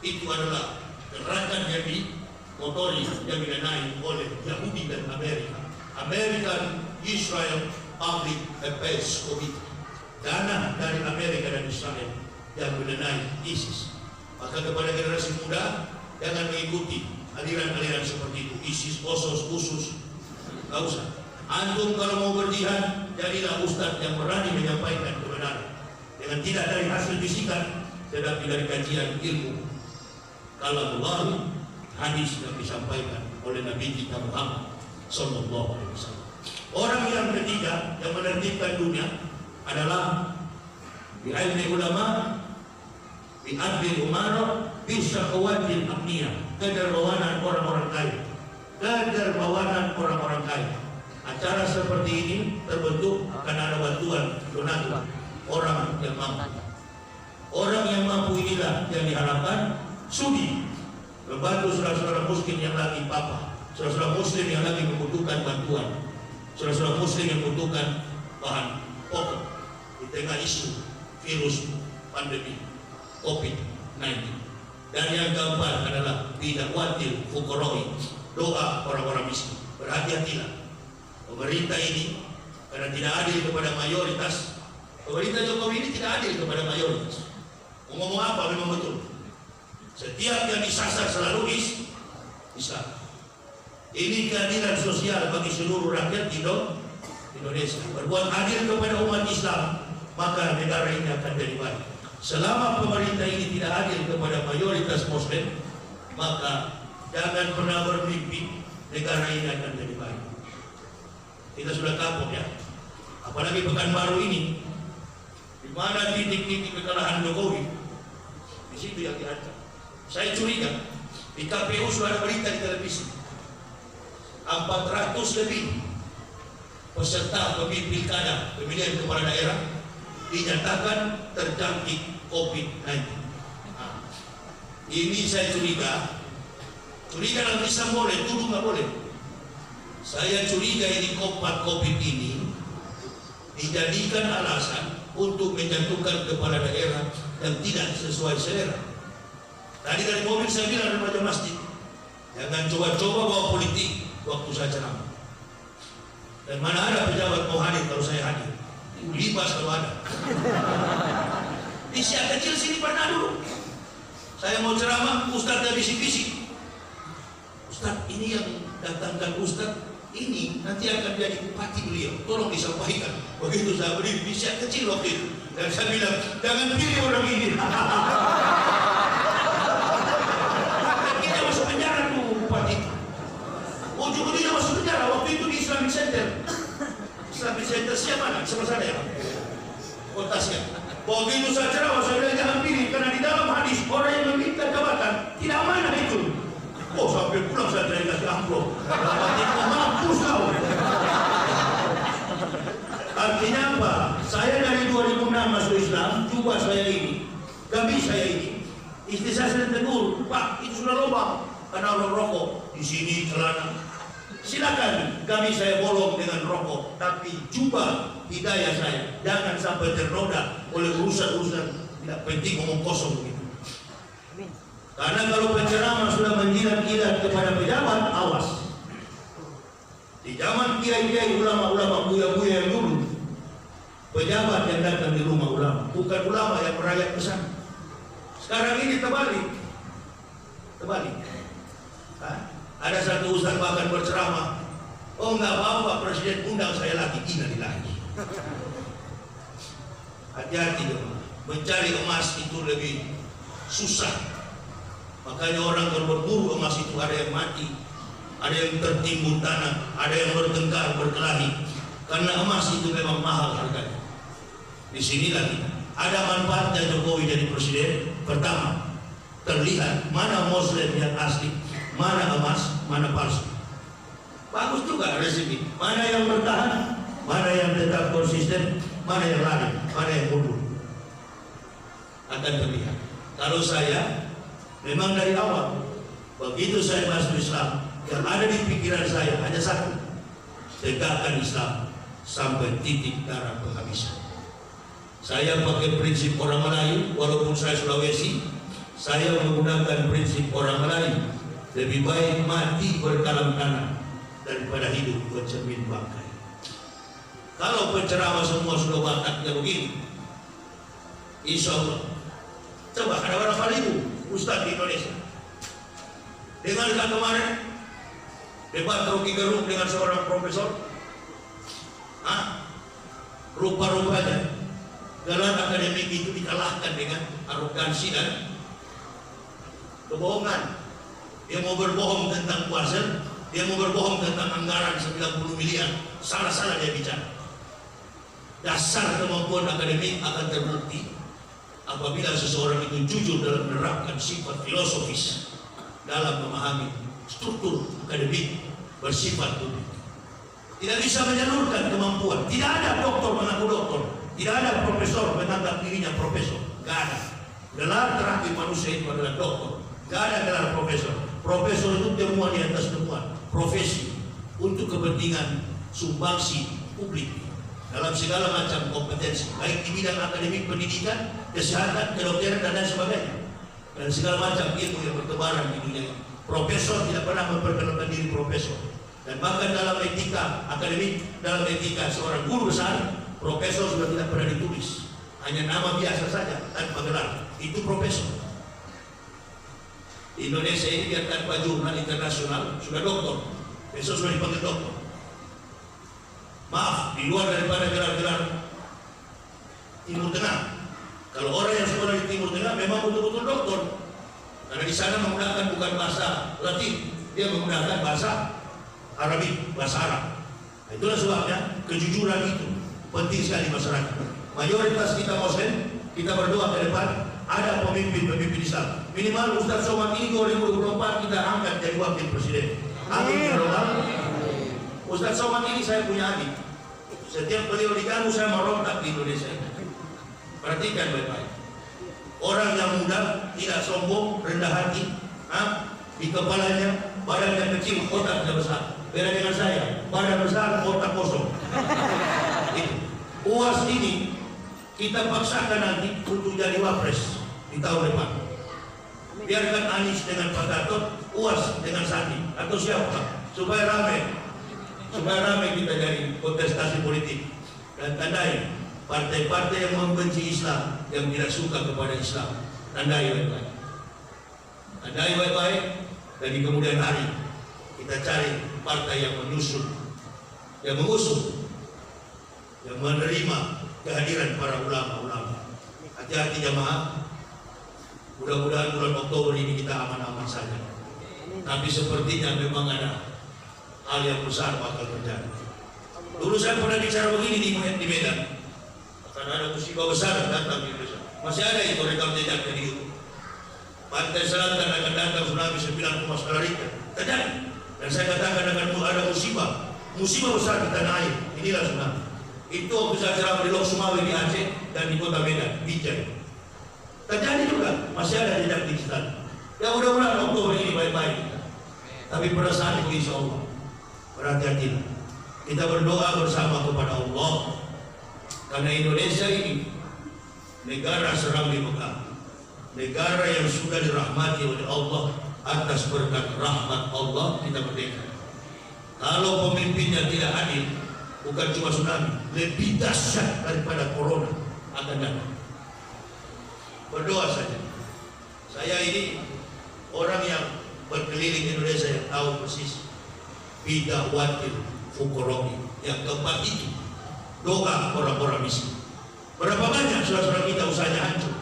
itu adalah gerakan yang dimotori, yang didanai oleh Yahudi dan Amerika. American Israel Public Affairs Committee, dana dari Amerika dan Israel yang mendanai ISIS. Maka kepada generasi muda, jangan mengikuti aliran-aliran seperti itu. ISIS, OSOS, USUS, nggak usah. Antum kalau mau berjihad, jadilah ustaz yang berani menyampaikan kebenaran, dengan tidak dari hasil bisikan, tetapi dari kajian ilmu. Kalau Allah, hadis yang disampaikan oleh Nabi kita Muhammad Sallallahu Alaihi Wasallam. Orang yang ketiga yang menertibkan dunia adalah bi'ilmi ulama, bi'adli umara, bisyakwatil abniyah, kedermawanan orang-orang kaya. Kedermawanan orang-orang kaya. Acara seperti ini terbentuk karena ada bantuan donatur orang yang mampu. Orang yang mampu inilah yang diharapkan sudi membantu saudara-saudara muslim yang lagi papa, saudara-saudara muslim yang lagi membutuhkan bantuan, saudara-saudara muslim yang membutuhkan bahan pokok di tengah isu virus pandemi COVID-19. Dan yang keempat adalah bidakwatil fuqara'i, doa orang-orang miskin. Berhati-hatilah pemerintah ini, karena tidak adil kepada mayoritas. Pemerintah Jokowi ini tidak adil kepada mayoritas. Ngomong apa memang betul. Setiap yang disasar selalu Islam. Ini keadilan sosial bagi seluruh rakyat Indonesia. Berbuat adil kepada umat Islam, maka negara ini akan jadi baik. Selama pemerintah ini tidak adil kepada mayoritas Muslim, maka jangan pernah bermimpi negara ini akan jadi baik. Kita sudah kapok ya. Apalagi Pekanbaru ini, di mana titik-titik kekalahan Jokowi, di situ yang diancam. Saya curiga di KPU sudah ada berita di televisi, 400 lebih peserta pilkada pemilihan kepala daerah dinyatakan terjangkit COVID-19. Ini saya curiga dalam Islam boleh, dulu nggak boleh. Saya curiga ini COVID ini dijadikan alasan untuk menjatuhkan kepala daerah yang tidak sesuai selera. Tadi dari mobil saya bilang remaja masjid, jangan coba-coba bawa politik waktu saya ceramah. Dan mana ada pejabat mau hadir kalau saya hadir, libas kalau ada. Di siap kecil sini pernah dulu, saya mau ceramah, ustadz bisik-bisik. Ustadz ini yang datangkan ustadz ini nanti akan jadi bupati beliau, tolong disampaikan. Begitu saya berdiri di siap kecil waktu itu, dan saya bilang jangan pilih orang ini. Kita masuk penjara tuh bupati. Ujung-ujungnya masuk penjara waktu itu di Islamic Center. Islamic Center siapa nak? Sama saya. Kota Siak. Begitu saya ceramah, saya bilang jangan pilih, karena di dalam hadis orang yang meminta jabatan tidak amanah itu. Oh, sampai pulang saya tidak dikasih amplop. Mampus kau. Artinya apa? Saya dari 2006 masuk Islam, coba saya ini, gamis saya ini. Istri saya sering tegur, Pak, itu sudah lubang karena orang rokok di sini celana. Silakan gamis saya bolong dengan rokok, tapi coba hidayah saya jangan sampai ternoda oleh urusan-urusan tidak penting ngomong kosong begitu. Karena kalau penceramah sudah menjilat-jilat kepada pejabat, awas. Di zaman kiai-kiai, ulama-ulama, buya-buya yang dulu, pejabat yang datang di rumah ulama, bukan ulama yang merayap pesan. Sekarang ini terbalik. Ada satu ustaz bahkan berceramah, oh nggak apa-apa presiden undang saya lagi, innalillahi. Hati-hati dong, mencari emas itu lebih susah. Makanya orang kalau berburu emas itu ada yang mati, ada yang tertimbun tanah, ada yang bertengkar, berkelahi. Karena emas itu memang mahal harganya. Di sinilah kita. Ada manfaatnya Jokowi jadi presiden. Pertama, terlihat mana Muslim yang asli, mana emas, mana palsu. Bagus juga rezeki. Mana yang bertahan, mana yang tetap konsisten, mana yang lari, mana yang mundur. Akan terlihat. Kalau saya memang dari awal, begitu saya masuk Islam, yang ada di pikiran saya hanya satu, tegakkan Islam sampai titik darah penghabisan. Saya pakai prinsip orang Melayu, walaupun saya Sulawesi, saya menggunakan prinsip orang Melayu. Lebih baik mati berkalam tanah daripada hidup bercermin bangkai. Kalau penceramah semua sudah bataknya begini, insya Allah. Coba ada berapa ribu ustaz di Indonesia? Dengarkan kemarin debat Rocky Gerung dengan seorang profesor. Rupa-rupanya gelar akademik itu dikalahkan dengan arogansi dan kebohongan. Dia mau berbohong tentang puasa, dia mau berbohong tentang anggaran 90 miliar. Salah-salah dia bicara. Dasar kemampuan akademik akan terbukti apabila seseorang itu jujur dalam menerapkan sifat filosofis dalam memahami struktur akademik bersifat publik. Tidak bisa menyalurkan kemampuan. Tidak ada doktor mengaku doktor, tidak ada profesor menganggap dirinya profesor. Tidak ada. Gelar terakhir manusia itu adalah doktor. Gak ada gelar profesor. Profesor itu temuan di atas temuan, profesi untuk kepentingan sumbangsi publik dalam segala macam kompetensi, baik di bidang akademik, pendidikan, kesehatan, kedokteran dan lain sebagainya, dan segala macam ilmu yang bertebaran di dunia ini. Profesor tidak pernah memperkenalkan diri profesor, dan bahkan dalam etika akademik, dalam etika seorang guru besar, profesor sudah tidak pernah ditulis, hanya nama biasa saja tanpa gelar, itu profesor. Di Indonesia ini biar tanpa jurnal internasional sudah doktor, besok sudah dipanggil doktor. Maaf, di luar daripada gelar-gelar Timur Tengah. Kalau orang yang sekolah di Timur Tengah memang betul-betul doktor, karena di sana menggunakan bukan bahasa Latin, dia menggunakan bahasa Arabik, bahasa Arab. Nah, itulah sebabnya kejujuran itu penting sekali masyarakat. Mayoritas kita Muslim, kita berdoa ke depan ada pemimpin-pemimpin Islam. Minimal Ustaz Somad ini 2024 kita angkat jadi wakil presiden. Amin ya Rabbal. Ustaz Somad ini saya punya adik. Setiap beliau diganggu saya merontak di Indonesia. Perhatikan baik-baik. Orang yang muda, tidak sombong, rendah hati, di kepalanya badannya kecil, otaknya besar. Beda dengan saya, badan besar, otak kosong. UAS ini kita paksakan nanti untuk jadi wapres di tahun depan. Biarkan Anies dengan Pak Gatot, UAS dengan Sandi atau siapa, supaya ramai kita jadi kontestasi politik. Dan tandai partai-partai yang membenci Islam, yang tidak suka kepada Islam, tandai baik-baik. Tandai baik-baik, dan di kemudian hari kita cari partai yang menyusun, yang mengusung, yang menerima kehadiran para ulama-ulama. Hati-hati jamaah. Mudah-mudahan bulan Oktober ini kita aman-aman saja. Tapi sepertinya memang ada hal yang besar bakal terjadi. Dulu saya pernah bicara begini di Medan. Akan ada musibah besar datang di Indonesia. Masih ada itu rekam jejaknya di YouTube. Pantai Selatan akan datang tsunami 9 skala Richter. Terjadi. Dan saya katakan akan ada musibah besar di tanah air. Inilah tsunami. Itu bisa ceramah di Lok Sumawe di Aceh dan di kota Medan, Bijay. Terjadi juga, masih ada jejak digital. Ya mudah-mudahan Oktober ini baik-baik. Tapi pada saat itu insya Allah berhati-hatilah. Kita berdoa bersama kepada Allah, karena Indonesia ini negara serang di Mekah, negara yang sudah dirahmati oleh Allah. Atas berkat rahmat Allah kita merdeka. Kalau pemimpinnya tidak adil, bukan cuma tsunami, lebih dahsyat daripada corona akan datang. Berdoa saja. Saya ini orang yang berkeliling Indonesia yang tahu persis bidawatil fuqara'i. Yang keempat itu doa orang-orang miskin. Berapa banyak saudara-saudara kita usahanya hancur.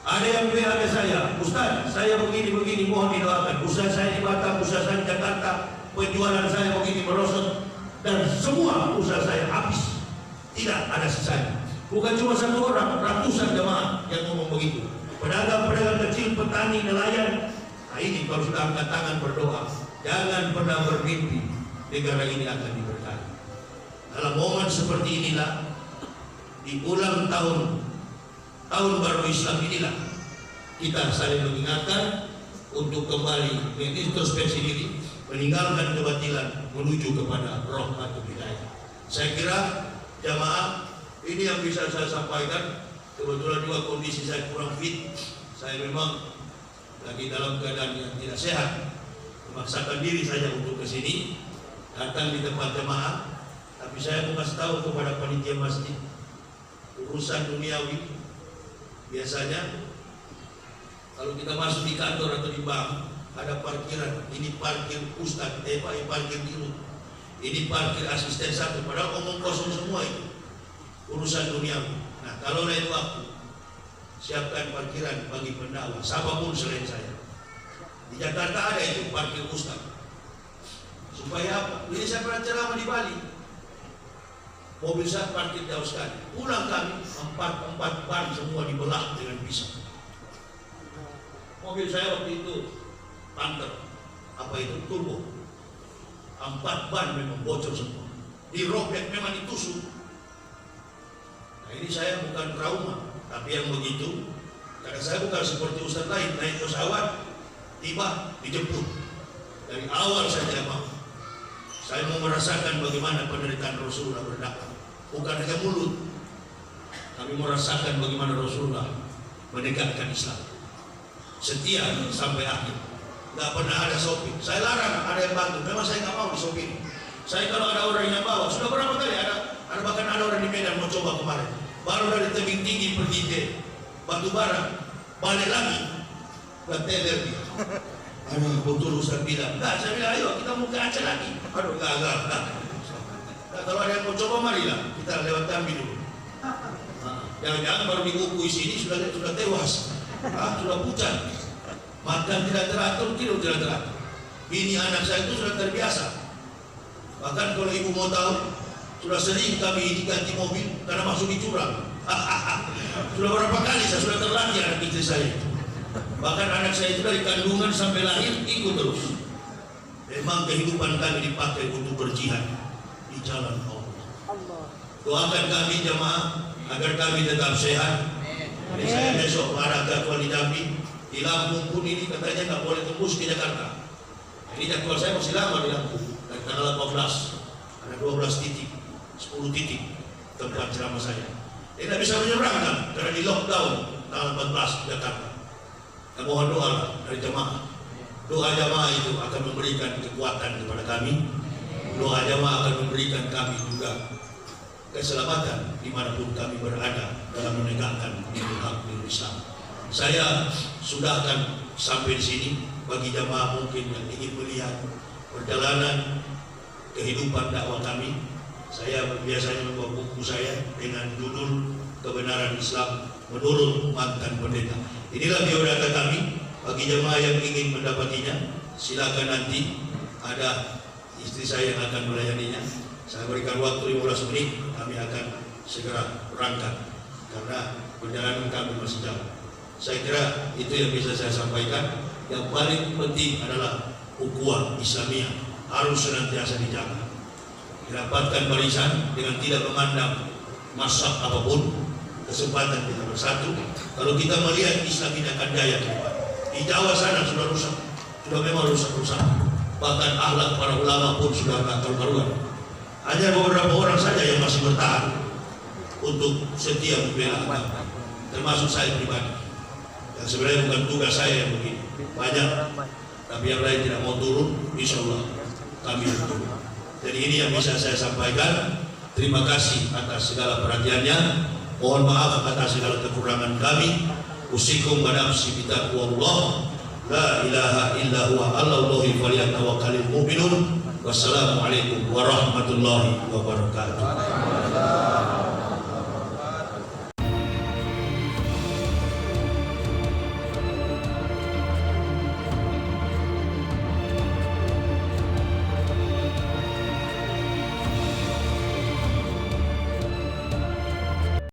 Ada yang PHP saya, Ustaz, saya begini-begini, mohon didoakan. Usaha saya di Batam, usaha saya di Jakarta, penjualan saya begini merosot, dan semua usaha saya habis. Tidak ada sisanya. Bukan cuma satu orang, ratusan jemaah yang ngomong begitu. Pedagang-pedagang kecil, petani, nelayan. Nah ini kalau sudah angkat tangan berdoa, jangan pernah bermimpi negara ini akan diberkati. Dalam momen seperti inilah, di ulang tahun baru Islam inilah, kita saling mengingatkan untuk kembali mengintrospeksi diri, meninggalkan kebatilan, menuju kepada rahmatul hidayah. Saya kira jamaah, ini yang bisa saya sampaikan. Kebetulan juga kondisi saya kurang fit. Saya memang lagi dalam keadaan yang tidak sehat. Memaksakan diri saja untuk ke sini, datang di tempat jemaah. Tapi saya mau kasih tahu kepada panitia masjid, urusan duniawi biasanya kalau kita masuk di kantor atau di bank ada parkiran. Ini parkir ustaz, parkir dirut. Ini parkir asisten satu. Padahal omong kosong semua itu. Urusan duniawi. Nah, kalau lain waktu siapkan parkiran bagi pendakwah, siapapun selain saya. Di Jakarta ada itu parkir ustaz. Supaya apa? Ini saya pernah ceramah di Bali. Mobil saya parkir jauh sekali. Pulang kami empat ban semua dibelah dengan pisau. Mobil saya waktu itu Panther, apa itu turbo. 4 ban memang bocor semua. Dirobek memang ditusuk. Nah ini saya bukan trauma, tapi yang begitu Karena saya bukan seperti ustaz lain, naik pesawat, tiba, dijemput. Dari awal saya tidak mau. Saya mau merasakan bagaimana penderitaan Rasulullah berdakwah. Bukan hanya mulut. Kami merasakan bagaimana Rasulullah menegakkan Islam. Setia sampai akhir. Nggak pernah ada sopir. Saya larang ada yang bantu. Memang saya nggak mau disopir. Saya kalau ada orang yang bawa, sudah berapa kali ada bahkan ada orang di Medan mau coba kemarin. Baru dari tebing tinggi pergi ke Batu Bara, balik lagi, nggak teler dia. Aduh, betul Ustaz bilang. Nggak, saya bilang ayo kita mau ke Aceh lagi. Aduh, nggak. Nah, kalau ada yang mau coba marilah kita lewat kami dulu. Jangan-jangan baru dikukui sini sudah tewas, sudah pucat, makan tidak teratur, tidur tidak teratur. Bini anak saya itu sudah terbiasa. Bahkan kalau ibu mau tahu, sudah sering kami diganti mobil karena masuk di jurang. Sudah berapa kali saya sudah terlatih anak istri saya. Bahkan anak saya itu dari kandungan sampai lahir ikut terus. Memang kehidupan kami dipakai untuk berjihad di jalan Allah. Doakan kami jemaah agar kami tetap sehat. Jadi saya besok para jadwal di Jambi, di Lampung pun ini katanya nggak boleh tembus ke Jakarta. Ini jadwal saya masih lama di Lampung. Dari tanggal 18 ada 12 titik, 10 titik tempat ceramah saya. Tidak bisa menyeberang kan? Karena di lockdown tanggal 14 Jakarta. Kita mohon doa dari jemaah. Doa jemaah itu akan memberikan kekuatan kepada kami. Doa jemaah akan memberikan kami juga keselamatan dimanapun kami berada dalam menegakkan hak Islam. Saya sudah akan sampai di sini. Bagi jemaah mungkin yang ingin melihat perjalanan kehidupan dakwah kami, saya biasanya membawa buku saya dengan judul Kebenaran Islam Menurut Mantan Pendeta. Inilah biodata kami. Bagi jemaah yang ingin mendapatinya, silakan nanti ada istri saya yang akan melayaninya. Saya berikan waktu 15 menit, kami akan segera berangkat karena perjalanan kami masih jauh. Saya kira itu yang bisa saya sampaikan. Yang paling penting adalah ukhuwah Islamiyah harus senantiasa dijaga. Didapatkan barisan dengan tidak memandang mazhab apapun, kesempatan kita bersatu. Kalau kita melihat Islam ini akan jaya ke depan. Di Jawa sana sudah rusak, sudah memang rusak. Bahkan akhlak para ulama pun sudah tak karu-karuan. Hanya beberapa orang saja yang masih bertahan untuk setia membela agama, termasuk saya pribadi. Yang sebenarnya bukan tugas saya yang begini. Banyak, tapi yang lain tidak mau turun, insya Allah kami turun. Jadi ini yang bisa saya sampaikan. Terima kasih atas segala perhatiannya. Mohon maaf atas segala kekurangan kami. Usikum wa nafsi bitaqwallah. La ilaha illa huwa 'alallahi falyatawakkalul mu'minun. Wassalamualaikum warahmatullahi wabarakatuh.